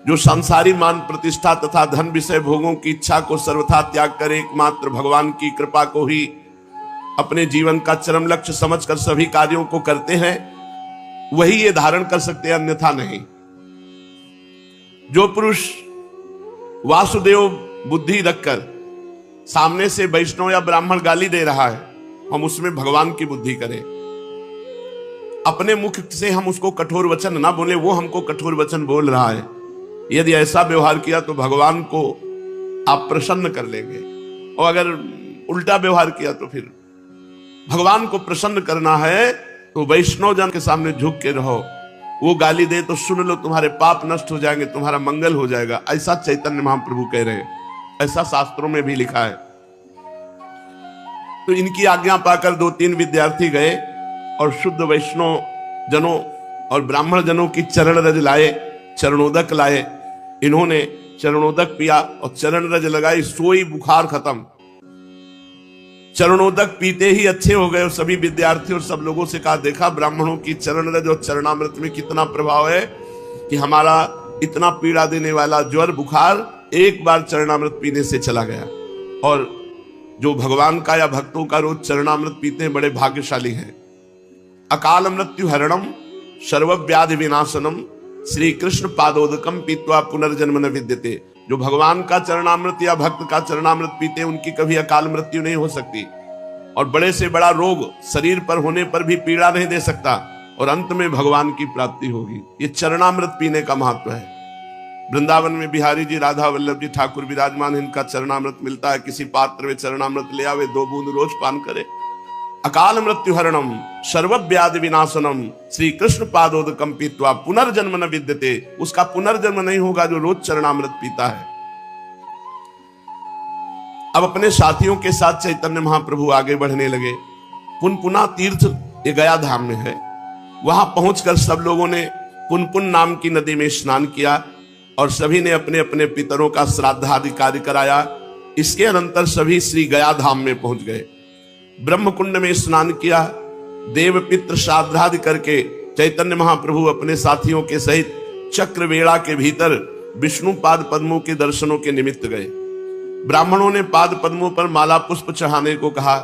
जो संसारी मान प्रतिष्ठा तथा धन विषय भोगों की इच्छा को सर्वथा त्याग कर एकमात्र भगवान की कृपा को ही अपने जीवन का चरम लक्ष्य समझकर सभी कार्यों को करते हैं, वही ये धारण कर सकते हैं, अन्यथा नहीं। जो पुरुष वासुदेव बुद्धि रखकर सामने से वैष्णव या ब्राह्मण गाली दे रहा है, हम उसमें भगवान की बुद्धि करें। अपने मुख से हम उसको कठोर वचन ना बोले, वो हमको कठोर वचन बोल रहा है। यदि ऐसा व्यवहार किया तो भगवान को आप प्रसन्न कर लेंगे, और अगर उल्टा व्यवहार किया तो फिर भगवान को प्रसन्न करना है तो वैष्णव जन के सामने झुक के रहो। वो गाली दे तो सुन लो, तुम्हारे पाप नष्ट हो जाएंगे, तुम्हारा मंगल हो जाएगा, ऐसा चैतन्य महाप्रभु कह रहे हैं, ऐसा शास्त्रों में भी लिखा है। तो इनकी आज्ञा पाकर 2-3 विद्यार्थी गए और शुद्ध वैष्णव जनों और ब्राह्मण जनों की चरण रज लाए, चरणोदक लाए। इन्होंने चरणोदक पिया और चरण रज लगाई, सोई बुखार खत्म। चरणोदक पीते ही अच्छे हो गए। और सभी विद्यार्थी और सब लोगों से कहा, देखा ब्राह्मणों की चरण रज और चरणामृत में कितना प्रभाव है कि हमारा इतना पीड़ा देने वाला ज्वर बुखार एक बार चरणामृत पीने से चला गया। और जो भगवान का या भक्तों का रोज चरणामृत पीते हैं बड़े भाग्यशाली हैं। अकाल मृत्यु हरणम सर्वव्याधि विनाशनम श्री कृष्ण पादोदकम पीत्वा पुनर्जन्म न विद्यते। जो भगवान का चरणामृत या भक्त का चरणामृत पीते हैं उनकी कभी अकाल मृत्यु नहीं हो सकती, और बड़े से बड़ा रोग शरीर पर होने पर भी पीड़ा नहीं दे सकता, और अंत में भगवान की प्राप्ति होगी। ये चरणामृत पीने का महत्व है। वृंदावन में बिहारी जी, राधा वल्लभ जी ठाकुर विराजमान, इनका चरणामृत मिलता है। किसी पात्र में चरणामृत ले आवे, 2 बूंद रोज पान करे। अकाल मृत्यु हरणम सर्वव्याधि विनाशनम श्री कृष्ण पादोदकम पीत्वा पुनर्जन्म न विद्यते। उसका पुनर्जन्म नहीं होगा जो रोज चरणामृत पीता है। अब अपने साथियों के साथ चैतन्य महाप्रभु आगे बढ़ने लगे। पुनपुना तीर्थ ये गया धाम में है। वहां पहुंचकर सब लोगों ने पुनपुन नाम की नदी में स्नान किया और सभी ने अपने अपने पितरों का श्राद्धादि कार्य कराया। इसके अनंतर सभी श्री गया धाम में पहुंच गए। ब्रह्म कुंड में स्नान किया। देव पितृ श्राद्धादि करके चैतन्य महाप्रभु अपने साथियों के सहित चक्रवेड़ा के भीतर विष्णु पाद पद्मों के दर्शनों के निमित्त गए। ब्राह्मणों ने पाद पद्मों पर माला पुष्प चढ़ाने को कहा।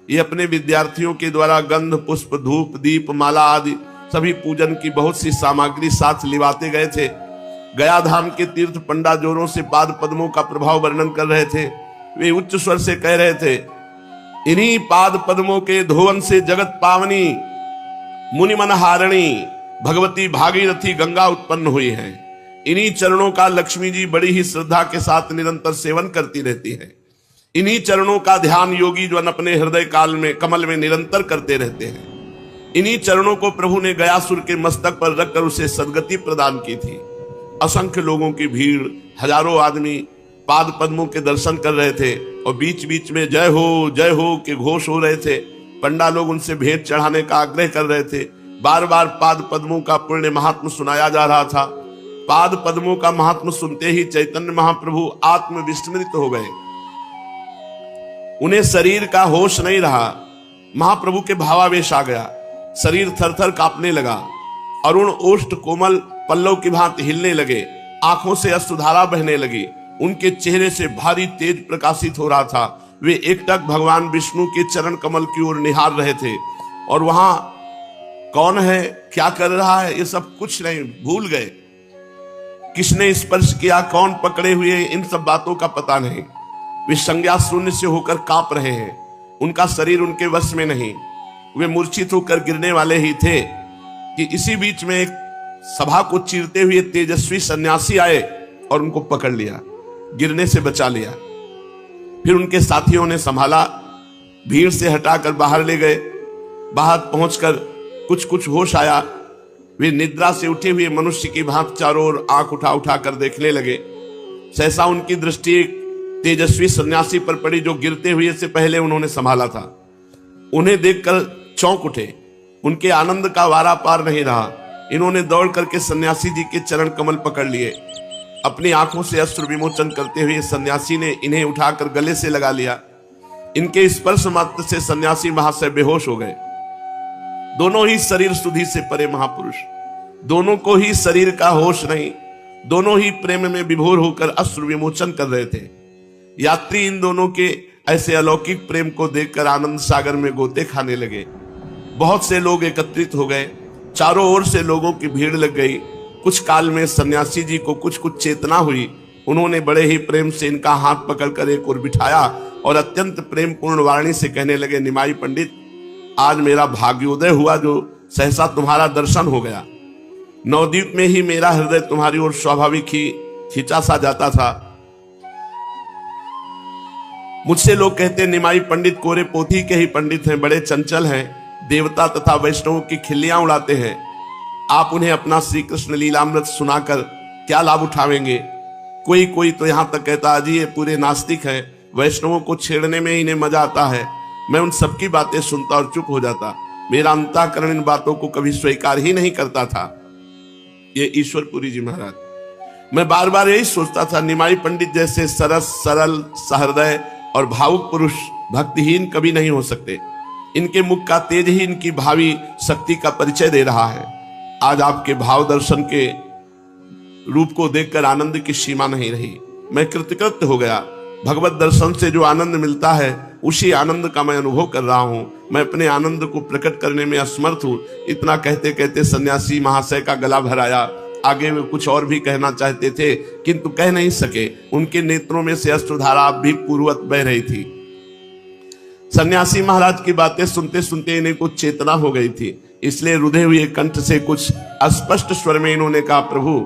ये अपने विद्यार्थियों के द्वारा गंध पुष्प धूप दीप माला आदि सभी पूजन की बहुत सी सामग्री साथ लिवाते गए थे। गया धाम के तीर्थ पंडा जोरों से पाद पद्मों का प्रभाव वर्णन कर रहे थे। वे उच्च स्वर से कह रहे थे, इन्हीं पाद पद्मों के धोवन से जगत पावनी मुनि मन हारणी भगवती भागीरथी गंगा उत्पन्न हुई है। इन्हीं चरणों का लक्ष्मी जी बड़ी ही श्रद्धा के साथ निरंतर सेवन करती रहती है। इन्हीं चरणों का ध्यान योगी जन अपने हृदय काल में कमल में निरंतर करते रहते हैं। इन्हीं चरणों को प्रभु ने गयासुर के मस्तक पर रखकर उसे सद्गति प्रदान की थी। असंख्य लोगों की भीड़, हजारों आदमी पाद पद्मों के दर्शन कर रहे थे और बीच बीच में जय हो के घोष हो रहे थे। पंडा लोग उनसे भेंट चढ़ाने का आग्रह कर रहे थे। बार बार पाद पद्मों का पुण्य महात्म सुनाया जा रहा था। पाद पद्मों का महात्म सुनते ही चैतन्य महाप्रभु आत्म विस्मृत हो गए। उन्हें शरीर का होश नहीं रहा। महाप्रभु के भावावेश आ गया। शरीर थरथर कांपने लगा। अरुण ओष्ठ कोमल पल्लव की भांति हिलने लगे। आंखों से अश्रुधारा बहने लगी। उनके चेहरे से भारी तेज प्रकाशित हो रहा था। वे एकटक भगवान विष्णु के चरण कमल की ओर निहार रहे थे। और वहां कौन है, क्या कर रहा है, ये सब कुछ नहीं, भूल गए। किसने स्पर्श किया, कौन पकड़े हुए, इन सब बातों का पता नहीं। वे संज्ञा शून्य से होकर कांप रहे हैं। उनका शरीर उनके वश में नहीं। वे मूर्छित होकर गिरने वाले ही थे कि इसी बीच में एक सभा को चीरते हुए तेजस्वी सन्यासी आए और उनको पकड़ लिया, गिरने से बचा लिया। फिर उनके साथियों ने संभाला, भीड़ से हटाकर बाहर ले गए। बाहर पहुंचकर कुछ होश आया। वे निद्रा से उठे हुए मनुष्य की भांति चारों ओर आंख उठा उठा कर देखने लगे। सहसा उनकी दृष्टि एक तेजस्वी सन्यासी पर पड़ी जो गिरते हुए से पहले उन्होंने संभाला था। उन्हें देखकर चौंक उठे। उनके आनंद का वारा पार नहीं रहा। इन्होंने दौड़ करके सन्यासी जी के चरण कमल पकड़ लिए। अपनी आंखों से अश्रु विमोचन करते हुए सन्यासी ने इन्हें उठाकर गले से लगा लिया। इनके स्पर्श मात्र से सन्यासी महाशय बेहोश हो गए। दोनों ही शरीर सुधि से परे महापुरुष, दोनों को ही शरीर का होश नहीं, दोनों ही प्रेम में विभोर होकर अश्रु विमोचन कर रहे थे। यात्री इन दोनों के ऐसे अलौकिक प्रेम को देखकर आनंद सागर में गोते खाने लगे। बहुत से लोग एकत्रित हो गए। चारों ओर से लोगों की भीड़ लग गई। कुछ काल में सन्यासी जी को कुछ चेतना हुई। उन्होंने बड़े ही प्रेम से इनका हाथ पकड़कर एक ओर बिठाया और अत्यंत प्रेम पूर्ण वाणी से कहने लगे, निमाई पंडित, आज मेरा भाग्योदय हुआ जो सहसा तुम्हारा दर्शन हो गया। नवद्वीप में ही मेरा हृदय तुम्हारी ओर स्वाभाविक ही खींचा सा जाता था। मुझसे लोग कहते हैं निमाई पंडित कोरे पोथी के ही पंडित हैं, बड़े चंचल हैं, देवता तथा वैष्णवों की खिल्लियां उड़ाते हैं। आप उन्हें अपना श्री कृष्ण लीलामृत सुनाकर क्या लाभ उठावेंगे? कोई तो यहां तक कहता है जी ये पूरे नास्तिक हैं, वैष्णवों को छेड़ने में इन्हें मजा आता है। मैं उन सबकी बातें सुनता और चुप हो जाता। मेरा अंतःकरण इन बातों को कभी स्वीकार ही नहीं करता था। ये ईश्वरपुरी जी महाराज, मैं बार बार यही सोचता था, निमाई पंडित जैसे सरस सरल सहृदय और भावुक पुरुष भक्तिहीन कभी नहीं हो सकते। इनके मुख का तेज ही इनकी भावी शक्ति का परिचय दे रहा है। आज आपके भाव दर्शन के रूप को देखकर आनंद की सीमा नहीं रही। मैं कृतकृत्य हो गया। भगवत दर्शन से जो आनंद मिलता है उसी आनंद का मैं अनुभव कर रहा हूं। मैं अपने आनंद को प्रकट करने में असमर्थ हूं। इतना कहते कहते सन्यासी महाशय का गला भर आया। आगे वे कुछ और भी कहना चाहते थे किंतु कह नहीं सके। उनके नेत्रों में से अश्रुधारा भी पूर्ववत बह रही थी। सन्यासी महाराज की बातें सुनते सुनते इन्हें कुछ चेतना हो गई थी, इसलिए रुधे हुए कंठ से कुछ अस्पष्ट स्वर में इन्होंने कहा, प्रभु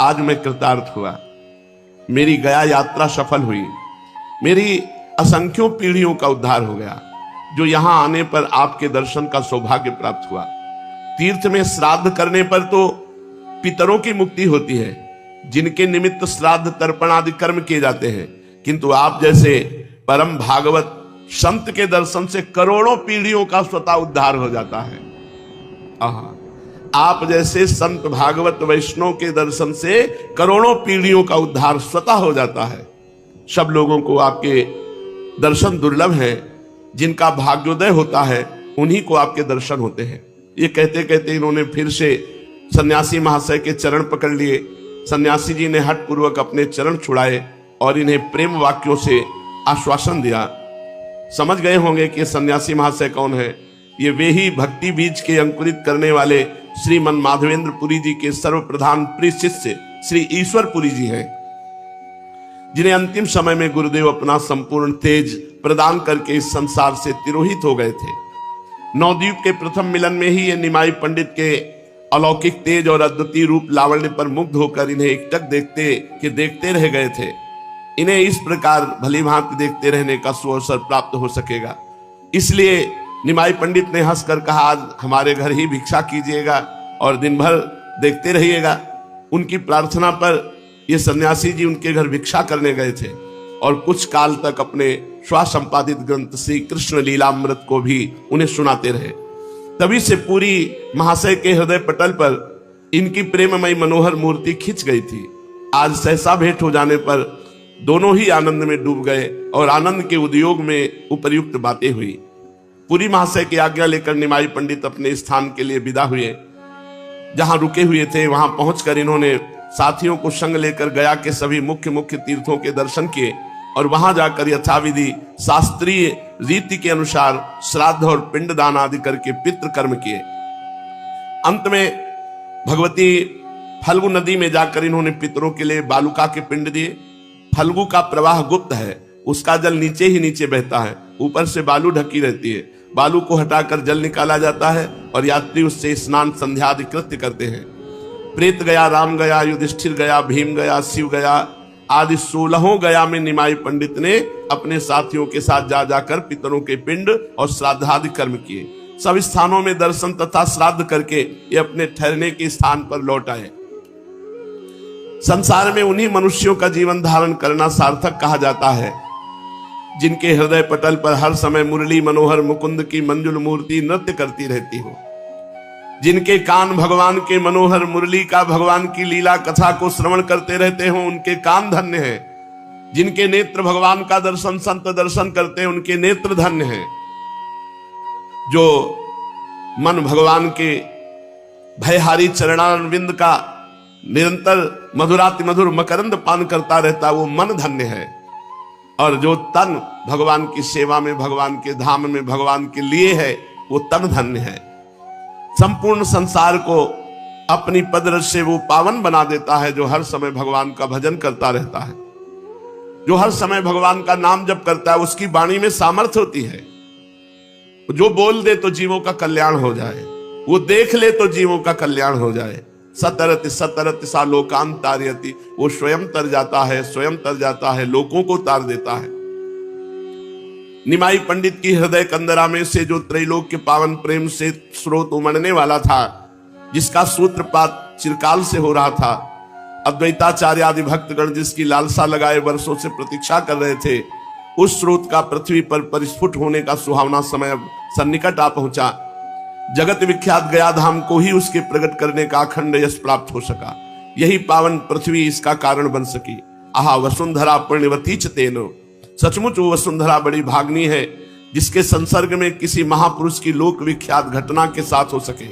आज मैं कृतार्थ हुआ, मेरी गया यात्रा सफल हुई, मेरी असंख्यों पीढ़ियों का उद्धार हो गया। जो यहां आने पर आपके दर्शन का सौभाग्य प्राप्त हुआ। तीर्थ में श्राद्ध करने पर तो पितरों की मुक्ति होती है, जिनके निमित्त श्राद्ध तर्पण आदि कर्म किए जाते हैं, किंतु आप जैसे परम भागवत संत के दर्शन से करोड़ों पीढ़ियों का स्वतः उद्धार हो जाता है। आप जैसे संत भागवत वैष्णव के दर्शन से करोड़ों पीढ़ियों का उद्धार स्वतः हो जाता है। सब लोगों को आपके दर्शन दुर्लभ हैं, जिनका भाग्योदय होता है उन्हीं को आपके दर्शन होते हैं। ये कहते कहते इन्होंने फिर से सन्यासी महाशय के चरण पकड़ लिए। सन्यासी जी ने हठ पूर्वक अपने चरण छुड़ाए और इन्हें प्रेम वाक्यों से आश्वासन दिया। समझ गए होंगे कि सन्यासी महाशय कौन है। ये वे ही भक्ति बीज के अंकुरित करने वाले श्रीमन माधवेंद्र पुरी जी के सर्वप्रधान प्रिय शिष्य श्री ईश्वरपुरी जी हैं, जिन्हें अंतिम समय में गुरुदेव अपना संपूर्ण तेज प्रदान करके इस संसार से तिरोहित हो गए थे। नवद्वीप के प्रथम मिलन में ही ये निमाई पंडित के अलौकिक तेज और अद्वितीय रूप लावण्य पर मुग्ध होकर इन्हें एकटक देखते रह गए थे। इन्हें इस प्रकार भली भांति देखते रहने का सुअवसर प्राप्त हो सकेगा, इसलिए निमाई पंडित ने हंसकर कहा, आज हमारे घर ही भिक्षा कीजिएगा और दिन भर देखते रहिएगा। उनकी प्रार्थना पर ये सन्यासी जी उनके घर भिक्षा करने गए थे और कुछ काल तक अपने स्वसंपादित ग्रंथ श्री कृष्ण लीलामृत को भी उन्हें सुनाते रहे। तभी से पूरी महाशय के हृदय पटल पर इनकी प्रेममयी मनोहर मूर्ति खिंच गई थी। आज सहसा भेंट हो जाने पर दोनों ही आनंद में डूब गए और आनंद के उद्योग में उपर्युक्त बातें हुई। पूरी महाशय की आज्ञा लेकर निमाई पंडित अपने स्थान के लिए विदा हुए। जहां रुके हुए थे वहां पहुंचकर इन्होंने साथियों को संग लेकर गया के सभी मुख्य मुख्य तीर्थों के दर्शन किए और वहां जाकर यथाविधि शास्त्रीय रीति के अनुसार श्राद्ध और पिंडदान आदि करके पितृ कर्म किए। अंत में भगवती फल्गु नदी में जाकर इन्होंने पितरों के लिए बालुका के पिंड दिए। फल्गु का प्रवाह गुप्त है, उसका जल नीचे ही नीचे बहता है, ऊपर से बालू ढकी रहती है। बालू को हटाकर जल निकाला जाता है और यात्री उससे स्नान संध्या आदि कृत्य करते हैं। प्रेत गया, राम गया, युधिष्ठिर गया, भीम गया, शिव गया आदि 16 गया में निमाई पंडित ने अपने साथियों के साथ जा जाकर पितरों के पिंड और श्राद्धादि कर्म किए। सब स्थानों में दर्शन तथा श्राद्ध करके ये अपने ठहरने के स्थान पर लौट आए। संसार में उन्हीं मनुष्यों का जीवन धारण करना सार्थक कहा जाता है जिनके हृदय पटल पर हर समय मुरली मनोहर मुकुंद की मंजुल मूर्ति नृत्य करती रहती हो, जिनके कान भगवान के मनोहर मुरली का भगवान की लीला कथा को श्रवण करते रहते हो, उनके कान धन्य हैं। जिनके नेत्र भगवान का दर्शन संत दर्शन करते हैं, उनके नेत्र धन्य हैं। जो मन भगवान के भयहारी चरणारविंद का निरंतर मधुराति मधुर मकरंद पान करता रहता, वो मन धन्य है। और जो तन भगवान की सेवा में, भगवान के धाम में, भगवान के लिए है, वो तन धन्य है। संपूर्ण संसार को अपनी पदरज से वो पावन बना देता है जो हर समय भगवान का भजन करता रहता है, जो हर समय भगवान का नाम जप करता है। उसकी वाणी में सामर्थ्य होती है, जो बोल दे तो जीवों का कल्याण हो जाए, वो देख ले तो जीवों का कल्याण हो जाए। सतरति सतरति सा लोकान तारयति, वो स्वयं तर जाता है, स्वयं तर जाता है, लोगों को तार देता है। निमाई पंडित की हृदय कंदरा में से जो त्रैलोक के पावन प्रेम से स्रोत उमड़ने वाला था, जिसका सूत्रपात चिरकाल से हो रहा था, अद्वैताचार्य आदि भक्तगण जिसकी लालसा लगाए वर्षों से प्रतीक्षा कर रहे थे, उस स्रोत का पृथ्वी पर परिस्फुट होने का सुहावना समय अब सन्निकट आ पहुंचा। जगत विख्यात गया धाम को ही उसके प्रकट करने का अखंड यश प्राप्त हो सका। यही पावन पृथ्वी इसका कारण बन सकी। आहा वसुंधरा पुण्यवती च तेनो, सचमुच वो वसुंधरा बड़ी भागनी है जिसके संसर्ग में किसी महापुरुष की लोक विख्यात घटना के साथ हो सके।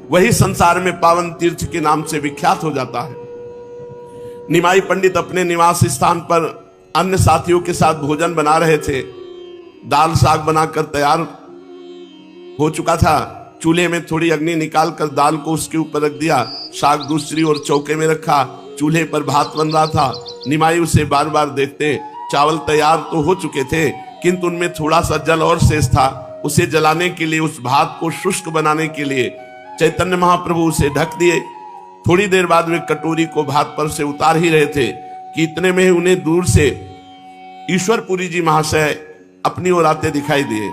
वही संसार में पावन तीर्थ के नाम से विख्यात हो जाता है। निमाई पंडित अपने निवास स्थान पर अन्य साथियों के साथ भोजन बना रहे थे। दाल साग बनाकर तैयार हो चुका था। चूल्हे में थोड़ी अग्नि निकालकर दाल को उसके ऊपर रख दिया, साग दूसरी ओर चौके में रखा। चूल्हे पर भात बन रहा था। निमाई उसे बार बार देखते। चावल तैयार तो हो चुके थे, किंतु उनमें थोड़ा सा जल और शेष था। उसे जलाने के लिए, उस भात को शुष्क बनाने के लिए चैतन्य महाप्रभु उसे ढक दिए। थोड़ी देर बाद वे कटोरी को भात पर से उतार ही रहे थे कि इतने में उन्हें दूर से ईश्वरपुरी जी महाशय अपनी ओर आते दिखाई दिए।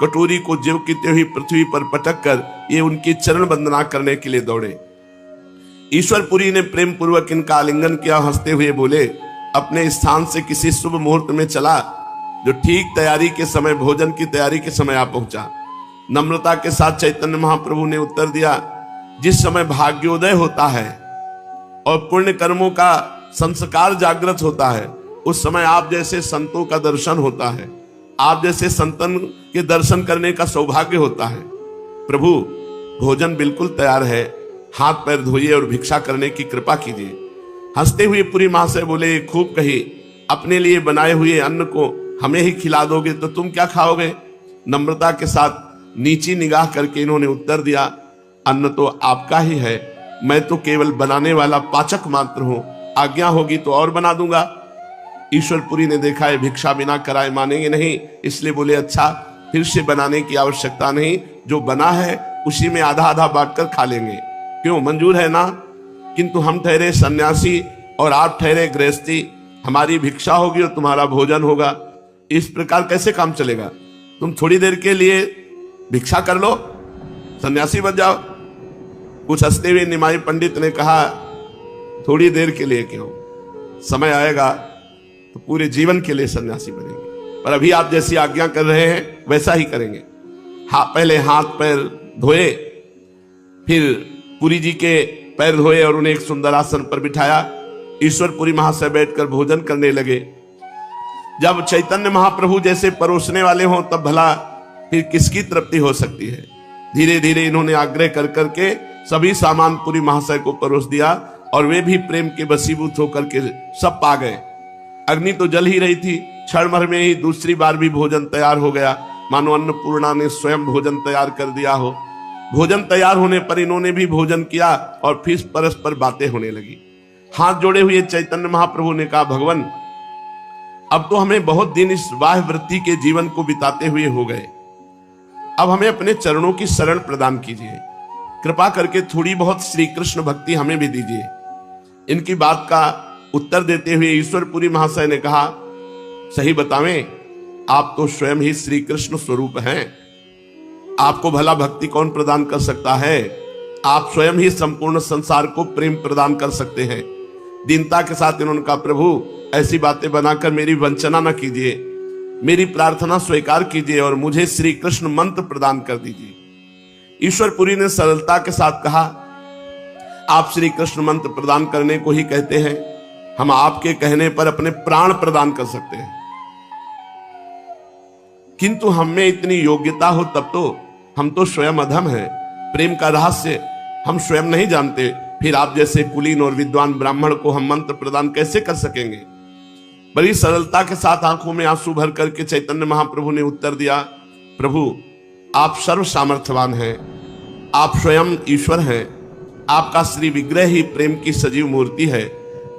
कटोरी को ज्यों की त्यों ही पृथ्वी पर पटक कर ये उनकी चरण वंदना करने के लिए दौड़े। ईश्वरपुरी ने प्रेम पूर्वक इनका आलिंगन किया। हंसते हुए बोले, अपने स्थान से किसी शुभ मुहूर्त में चला जो ठीक तैयारी के समय, भोजन की तैयारी के समय आ पहुंचा। नम्रता के साथ चैतन्य महाप्रभु ने उत्तर दिया, जिस समय भाग्योदय होता है और पुण्य कर्मों का संस्कार जागृत होता है, उस समय आप जैसे संतों का दर्शन होता है, आप जैसे संतन के दर्शन करने का सौभाग्य होता है। प्रभु, भोजन बिल्कुल तैयार है, हाथ पैर धोइए और भिक्षा करने की कृपा कीजिए। हंसते हुए पुरी महाशय बोले, खूब कही, अपने लिए बनाए हुए अन्न को हमें ही खिला दोगे तो तुम क्या खाओगे? नम्रता के साथ नीची निगाह करके इन्होंने उत्तर दिया, अन्न तो आपका ही है, मैं तो केवल बनाने वाला पाचक मात्र हूं, आज्ञा होगी तो और बना दूंगा। ईश्वरपुरी ने देखा है भिक्षा बिना कराए मानेंगे नहीं, इसलिए बोले, अच्छा फिर से बनाने की आवश्यकता नहीं, जो बना है उसी में आधा आधा बांटकर खा लेंगे, क्यों, मंजूर है ना? किंतु हम ठहरे सन्यासी और आप ठहरे गृहस्थी, हमारी भिक्षा होगी और तुम्हारा भोजन होगा, इस प्रकार कैसे काम चलेगा? तुम थोड़ी देर के लिए भिक्षा कर लो, सन्यासी बन जाओ। कुछ हंसते हुए निमाई पंडित ने कहा, थोड़ी देर के लिए क्यों, समय आएगा तो पूरे जीवन के लिए सन्यासी बनेंगे, पर अभी आप जैसी आज्ञा कर रहे हैं वैसा ही करेंगे। पहले हाथ पैर धोए, फिर पुरी जी के पैर धोए और उन्हें एक सुंदर आसन पर बिठाया। ईश्वरपुरी महाशय बैठकर भोजन करने लगे। जब चैतन्य महाप्रभु जैसे परोसने वाले हों तब भला फिर किसकी तृप्ति हो सकती है। धीरे धीरे इन्होंने आग्रह कर करके सभी सामान पुरी महाशय को परोस दिया और वे भी प्रेम के वशीभूत होकर के सब पा गए। अग्नि तो जल ही रही थी, क्षण भर में ही दूसरी बार भी भोजन तैयार हो गया, मानो अन्नपूर्णा ने स्वयं भोजन तैयार कर दिया हो। भोजन तैयार होने पर इन्होंने भी भोजन किया और फिर परस्पर बातें होने लगी। हाथ जोड़े हुए चैतन्य महाप्रभु ने कहा, भगवान, अब तो हमें बहुत दिन इस बाह्य वृत्ति के जीवन को बिताते हुए हो गए, अब हमें अपने चरणों की शरण प्रदान कीजिए, कृपा करके थोड़ी बहुत श्री कृष्ण भक्ति हमें भी दीजिए। इनकी बात का उत्तर देते हुए ईश्वरपुरी महाशय ने कहा, सही बतावें, आप तो स्वयं ही श्री कृष्ण स्वरूप हैं, आपको भला भक्ति कौन प्रदान कर सकता है? आप स्वयं ही संपूर्ण संसार को प्रेम प्रदान कर सकते हैं। दीनता के साथ इन्होंने कहा, प्रभु, ऐसी बातें बनाकर मेरी वंचना न कीजिए, मेरी प्रार्थना स्वीकार कीजिए और मुझे श्री कृष्ण मंत्र प्रदान कर दीजिए। ईश्वरपुरी ने सरलता के साथ कहा, आप श्री कृष्ण मंत्र प्रदान करने को ही कहते हैं, हम आपके कहने पर अपने प्राण प्रदान कर सकते हैं, किंतु हमें इतनी योग्यता हो तब तो, हम तो स्वयं अधम हैं, प्रेम का रहस्य हम स्वयं नहीं जानते, फिर आप जैसे कुलीन और विद्वान ब्राह्मण को हम मंत्र प्रदान कैसे कर सकेंगे? बड़ी सरलता के साथ आंखों में आंसू भर करके चैतन्य महाप्रभु ने उत्तर दिया, प्रभु, आप सर्व सामर्थ्यवान हैं, आप स्वयं ईश्वर हैं, आपका श्री विग्रह ही प्रेम की सजीव मूर्ति है।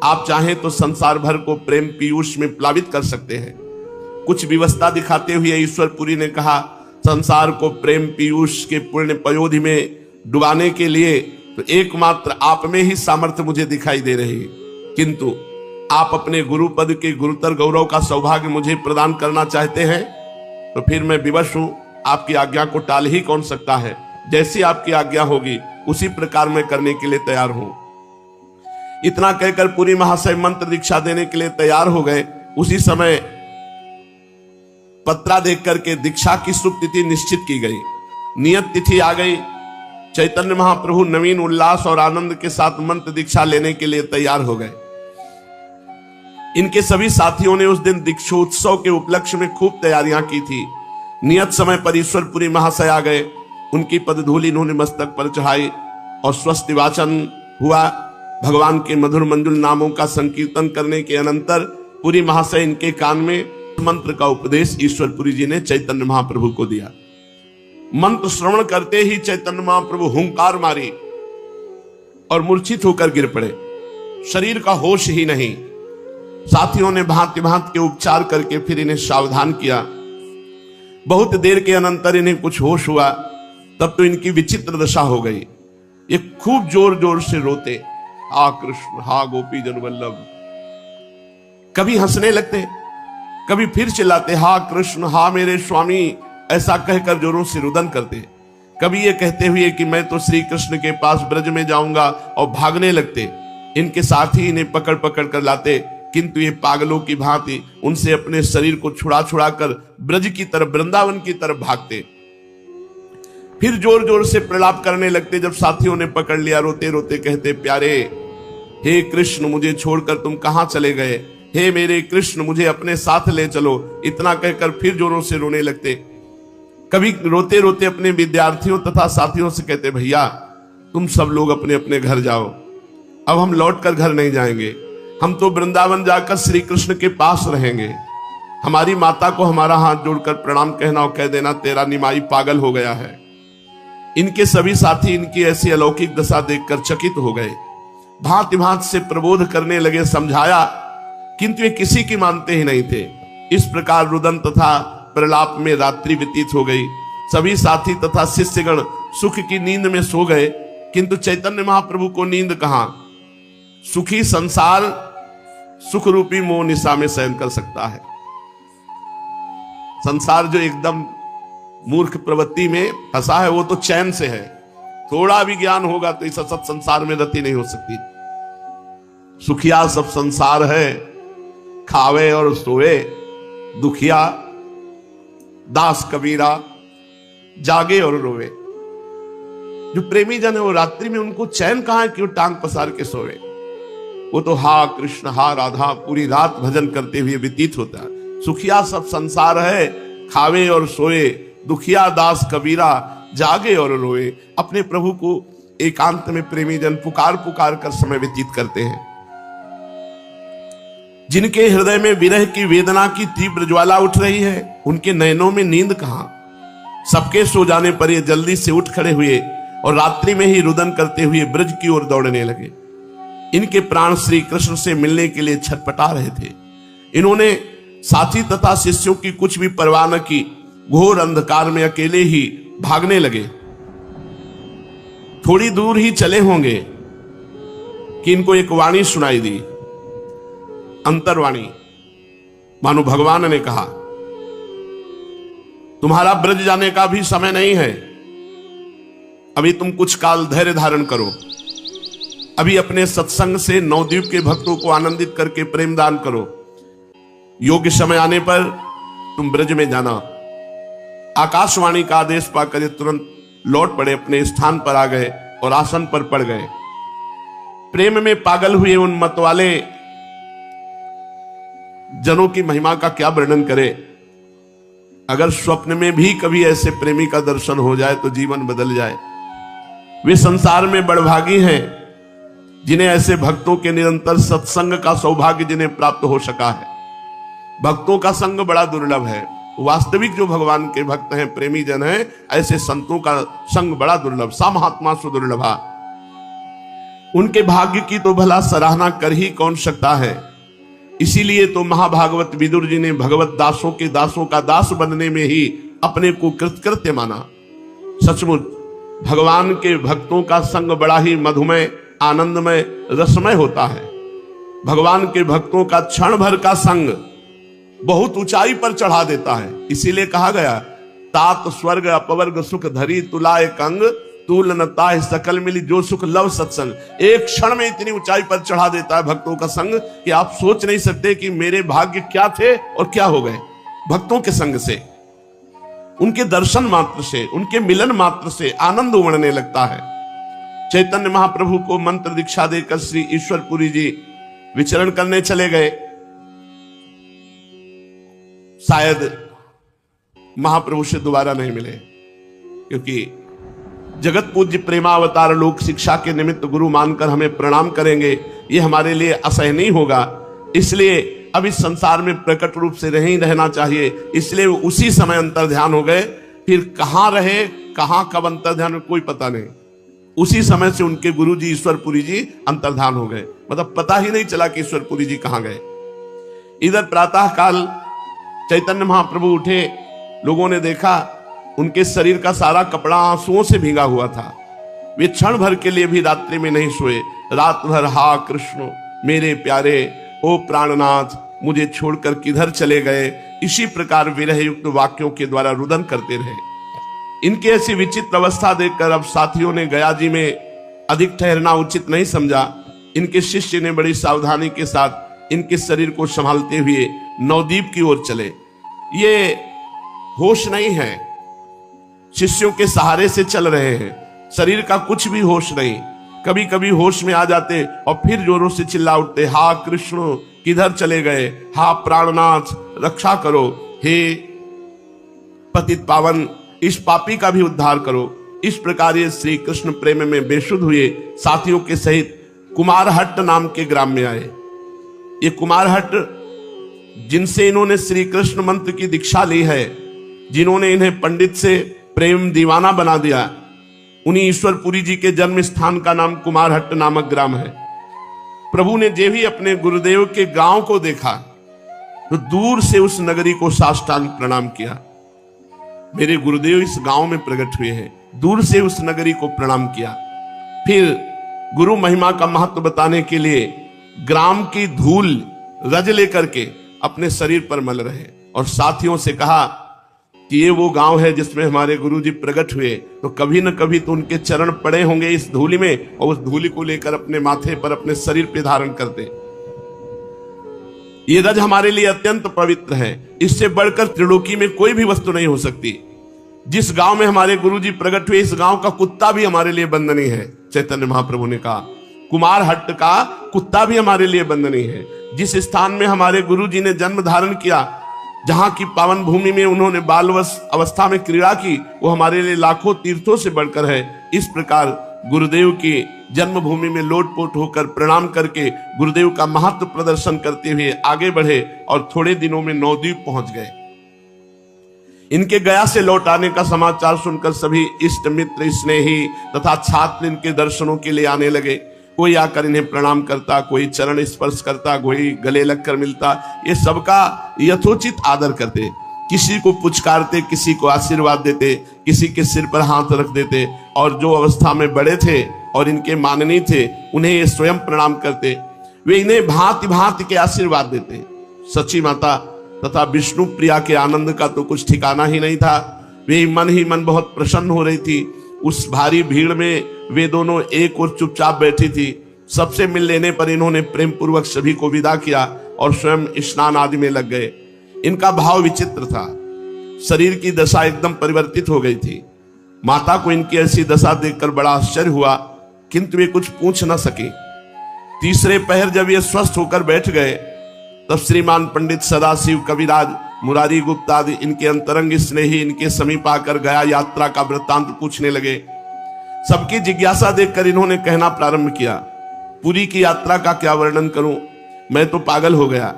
आप चाहें तो संसार भर को प्रेम पीयूष में प्लावित कर सकते हैं। कुछ व्यवस्था दिखाते हुए ईश्वरपुरी ने कहा, संसार को प्रेम पीयूष के पुण्य पयोधि में डुबाने के लिए तो एकमात्र आप में ही सामर्थ्य मुझे दिखाई दे रही है, किंतु आप अपने गुरु पद के गुरुतर गौरव का सौभाग्य मुझे प्रदान करना चाहते हैं, तो फिर मैं विवश हूं। आपकी आज्ञा को टाल ही कौन सकता है। जैसी आपकी आज्ञा होगी उसी प्रकार मैं करने के लिए तैयार हूं। इतना कहकर पुरी महाशय मंत्र दीक्षा देने के लिए तैयार हो गए। उसी समय पत्रा देख करके दीक्षा की शुभ तिथि निश्चित की गई। नियत तिथि आ गई। चैतन्य महाप्रभु नवीन उल्लास और आनंद के साथ मंत्र दीक्षा लेने के लिए तैयार हो गए। इनके सभी साथियों ने उस दिन दीक्षोत्सव के उपलक्ष्य में खूब तैयारियां की थी। नियत समय पर ईश्वरपुरी महाशय आ गए। उनकी पदधूलि इन्होंने मस्तक पर चढ़ाई और स्वस्ति वाचन हुआ। भगवान के मधुर मंजुल नामों का संकीर्तन करने के अनंतर पुरी महाशय इनके कान में मंत्र का उपदेश ईश्वरपुरी जी ने चैतन्य महाप्रभु को दिया। मंत्र श्रवण करते ही चैतन्य महाप्रभु हुंकार मारी और मूर्छित होकर गिर पड़े। शरीर का होश ही नहीं। साथियों ने भांति भांति के उपचार करके फिर इन्हें सावधान किया। बहुत देर के अनंतर इन्हें कुछ होश हुआ। तब तो इनकी विचित्र दशा हो गई। ये खूब जोर जोर से रोते, हा कृष्ण, हा गोपी जन वल्लभ। कभी हंसने लगते, कभी फिर चिल्लाते, हा कृष्ण, हा मेरे स्वामी, ऐसा कहकर जोरों से रुदन करते। कभी ये कहते हुए कि मैं तो श्री कृष्ण के पास ब्रज में जाऊंगा, और भागने लगते। इनके साथी इन्हें पकड़ पकड़ कर लाते, किंतु ये पागलों की भांति उनसे अपने शरीर को छुड़ा छुड़ा कर ब्रज की तरफ, वृंदावन की तरफ भागते। फिर जोर जोर से प्रलाप करने लगते। जब साथियों ने पकड़ लिया, रोते रोते कहते, प्यारे, हे कृष्ण, मुझे छोड़कर तुम कहां चले गए? हे मेरे कृष्ण, मुझे अपने साथ ले चलो। इतना कहकर फिर जोरों से रोने लगते। कभी रोते रोते अपने विद्यार्थियों तथा साथियों से कहते, भैया तुम सब लोग अपने अपने घर जाओ, अब हम लौटकर घर नहीं जाएंगे। हम तो वृंदावन जाकर श्री कृष्ण के पास रहेंगे। हमारी माता को हमारा हाथ जोड़कर प्रणाम कहना और कह देना, तेरा निमाई पागल हो गया है। इनके सभी साथी इनकी ऐसी अलौकिक दशा देखकर चकित हो गए। भांति भांति से प्रबोध करने लगे, समझाया, किंतु ये किसी की मानते ही नहीं थे। इस प्रकार रुदन तथा प्रलाप में रात्रि व्यतीत हो गई। सभी साथी तथा शिष्यगण सुख की नींद में सो गए, किंतु चैतन्य महाप्रभु को नींद कहां। सुखी संसार सुख रूपी मोह निशा में शयन कर सकता है। संसार जो एकदम मूर्ख प्रवृत्ति में फंसा है, वो तो चैन से है। थोड़ा भी ज्ञान होगा तो इस सब संसार में रति नहीं हो सकती। सुखिया सब संसार है, खावे और सोए, दुखिया दास कबीरा जागे और रोवे। जो प्रेमी जन है वो रात्रि में उनको चैन कहां है कि वो टांग पसार के सोवे। वो तो हा कृष्ण, हा राधा पूरी रात भजन करते हुए व्यतीत होता है। सुखिया सब संसार है, खावे और सोए, दुखिया दास कबीरा जागे और रोए। अपने प्रभु को एकांत में प्रेमी जन पुकार पुकार कर समय व्यतीत करते हैं। जिनके हृदय में विरह की वेदना की तीव्र ज्वाला उठ रही है, उनके नयनों में नींद कहां। सबके सो जाने पर ये जल्दी से उठ खड़े हुए और रात्रि में ही रुदन करते हुए ब्रज की ओर दौड़ने लगे। इनके प्राण श्री कृष्ण से मिलने के लिए छटपटा रहे थे। इन्होंने साथी तथा शिष्यों की कुछ भी परवाह न की। घोर अंधकार में अकेले ही भागने लगे। थोड़ी दूर ही चले होंगे कि इनको एक वाणी सुनाई दी, अंतर्वाणी। मानो भगवान ने कहा, तुम्हारा ब्रज जाने का भी समय नहीं है, अभी तुम कुछ काल धैर्य धारण करो। अभी अपने सत्संग से नवद्वीप के भक्तों को आनंदित करके प्रेम दान करो। योग्य समय आने पर तुम ब्रज में जाना। आकाशवाणी का आदेश पाकर तुरंत लौट पड़े, अपने स्थान पर आ गए और आसन पर पड़ गए। प्रेम में पागल हुए उन मतवाले जनों की महिमा का क्या वर्णन करें। अगर स्वप्न में भी कभी ऐसे प्रेमी का दर्शन हो जाए तो जीवन बदल जाए। वे संसार में बड़भागी हैं जिन्हें ऐसे भक्तों के निरंतर सत्संग का सौभाग्य जिन्हें प्राप्त हो सका है। भक्तों का संग बड़ा दुर्लभ है। वास्तविक जो भगवान के भक्त हैं, प्रेमी जन हैं, ऐसे संतों का संग बड़ा दुर्लभ। सा महात्मा सुदुर्लभा। उनके भाग्य की तो भला सराहना कर ही कौन सकता है। इसीलिए तो महाभागवत विदुर जी ने भगवत दासों के दासों का दास बनने में ही अपने को कृतकृत्य माना। सचमुच भगवान के भक्तों का संग बड़ा ही मधुमय, आनंदमय, रसमय होता है। भगवान के भक्तों का क्षण भर का संग बहुत ऊंचाई पर चढ़ा देता है। इसीलिए कहा गया, तात स्वर्ग अपवर्ग सुख धरी तुलाए कंग, तूल न ताहि सकल मिली जो सुख लव सत्संग। एक क्षण में इतनी ऊंचाई पर चढ़ा देता है भक्तों का संग कि आप सोच नहीं सकते कि मेरे भाग्य क्या थे और क्या हो गए। भक्तों के संग से, उनके दर्शन मात्र से, उनके मिलन मात्र से आनंद उमड़ने लगता है। चैतन्य महाप्रभु को मंत्र दीक्षा देकर श्री ईश्वरपुरी जी विचरण करने चले गए। शायद महाप्रभु से दोबारा नहीं मिले, क्योंकि जगत पूज्य प्रेमावतार लोक शिक्षा के निमित्त गुरु मानकर हमें प्रणाम करेंगे, ये हमारे लिए असहनीय होगा। इसलिए अब इस संसार में प्रकट रूप से नहीं रहना चाहिए। इसलिए उसी समय अंतर ध्यान हो गए। फिर कहां रहे, कहां कब अंतर ध्यान, कोई पता नहीं। उसी समय से उनके गुरु जी ईश्वरपुरी जी अंतर्धान हो गए। मतलब पता ही नहीं चला कि ईश्वरपुरी जी कहां गए। इधर प्रातः काल चैतन्य महाप्रभु उठे, लोगों ने देखा उनके शरीर का सारा कपड़ा आंसुओं से भीगा हुआ था। वे क्षण भर के लिए भी रात्रि में नहीं सोए। रात भर हा कृष्ण मेरे प्यारे, ओ प्राणनाथ मुझे छोड़कर किधर चले गए, इसी प्रकार विरह युक्त वाक्यों के द्वारा रुदन करते रहे। इनकी ऐसी विचित्र अवस्था देखकर अब साथियों ने गया जी में अधिक ठहरना उचित नहीं समझा। इनके शिष्य ने बड़ी सावधानी के साथ इनके शरीर को संभालते हुए नवद्वीप की ओर चले। ये होश नहीं है, शिष्यों के सहारे से चल रहे हैं, शरीर का कुछ भी होश नहीं। कभी कभी होश में आ जाते और फिर जोरों से चिल्ला उठते, हा कृष्ण किधर चले गए, हा प्राणनाथ रक्षा करो, हे पतित पावन इस पापी का भी उद्धार करो। इस प्रकार ये श्री कृष्ण प्रेम में बेसुध हुए साथियों के सहित कुमारहट्ट नाम के ग्राम में आए। ये कुमारहट्ट जिनसे इन्होंने श्री कृष्ण मंत्र की दीक्षा ली है, जिन्होंने इन्हें पंडित से प्रेम दीवाना बना दिया, उन्हीं ईश्वरपुरी जी के जन्म स्थान का नाम कुमारहट्ट नामक ग्राम है। प्रभु ने जे भी अपने गुरुदेव के गांव को देखा तो दूर से उस नगरी को साष्टांग प्रणाम किया। मेरे गुरुदेव इस गांव में प्रकट हुए हैं, दूर से उस नगरी को प्रणाम किया। फिर गुरु महिमा का महत्व बताने के लिए ग्राम की धूल रज लेकर के अपने शरीर पर मल रहे और साथियों से कहा कि ये वो गांव है जिसमें हमारे गुरुजी प्रकट हुए, तो कभी न कभी तो उनके चरण पड़े होंगे इस धूलि में, और उस धूलि को लेकर अपने माथे पर, अपने शरीर पे धारण करते। ये रज हमारे लिए अत्यंत पवित्र है, इससे बढ़कर त्रिलोकी में कोई भी वस्तु नहीं हो सकती। जिस गांव में हमारे गुरुजी प्रकट हुए, इस गांव का कुत्ता भी हमारे लिए बंदनीय है। चैतन्य महाप्रभु ने कहा कुमारहट्ट का कुत्ता भी हमारे लिए बंदनीय है। जिस स्थान में हमारे गुरुजी ने जन्म धारण किया, जहां की पावन भूमि में उन्होंने बालवश अवस्था में क्रीड़ा की, वो हमारे लिए लाखों तीर्थों से बढ़कर है। इस प्रकार गुरुदेव की जन्मभूमि में लोटपोट होकर प्रणाम करके गुरुदेव का महत्व प्रदर्शन करते हुए आगे बढ़े और थोड़े दिनों में नवद्वीप पहुंच गए। इनके गया से लौट आने का समाचार सुनकर सभी इष्ट मित्र, स्नेही तथा छात्र इनके दर्शनों के लिए आने लगे। कोई आकर इन्हें प्रणाम करता, कोई चरण स्पर्श करता, कोई गले लगकर मिलता। ये सबका यथोचित आदर करते, किसी को पुचकारते, किसी को आशीर्वाद देते, किसी के सिर पर हाथ रख देते, और जो अवस्था में बड़े थे और इनके माननीय थे उन्हें ये स्वयं प्रणाम करते। वे इन्हें भांति भांति के आशीर्वाद देते। सची माता तथा विष्णु प्रिया के आनंद का तो कुछ ठिकाना ही नहीं था। वे मन ही मन बहुत प्रसन्न हो रही थी। उस भारी भीड़ में वे दोनों एक और चुपचाप बैठी थी। सबसे मिल लेने पर इन्होंने प्रेम पूर्वक सभी को विदा किया और स्वयं स्नान आदि में लग गए। इनका भाव विचित्र था, शरीर की दशा एकदम परिवर्तित हो गई थी। माता को इनकी ऐसी दशा देखकर बड़ा आश्चर्य हुआ, किंतु वे कुछ पूछ न सके। तीसरे पहर जब ये स्वस्थ होकर बैठ गए, तब श्रीमान पंडित सदाशिव, कविराज, मुरारी गुप्त आदि इनके अंतरंग स्नेही इनके समीप आकर गया यात्रा का वृत्तांत पूछने लगे। सबकी जिज्ञासा देखकर इन्होंने कहना प्रारंभ किया, पुरी की यात्रा का क्या वर्णन करूं, मैं तो पागल हो गया।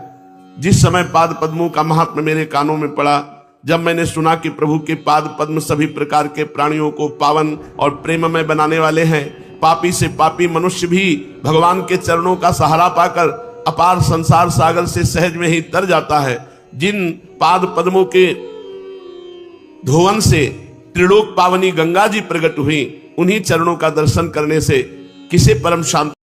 जिस समय पाद पद्मों का महात्म्य मेरे कानों में पड़ा, जब मैंने सुना कि प्रभु के पाद पद्म सभी प्रकार के प्राणियों को पावन और प्रेममय बनाने वाले हैं, पापी से पापी मनुष्य भी भगवान के चरणों का सहारा पाकर अपार संसार सागर से सहज में ही तर जाता है। जिन पाद पद्मों के धोवन से त्रिलोक पावनी गंगा जी प्रकट हुई, उन्हीं चरणों का दर्शन करने से किसे परम शांति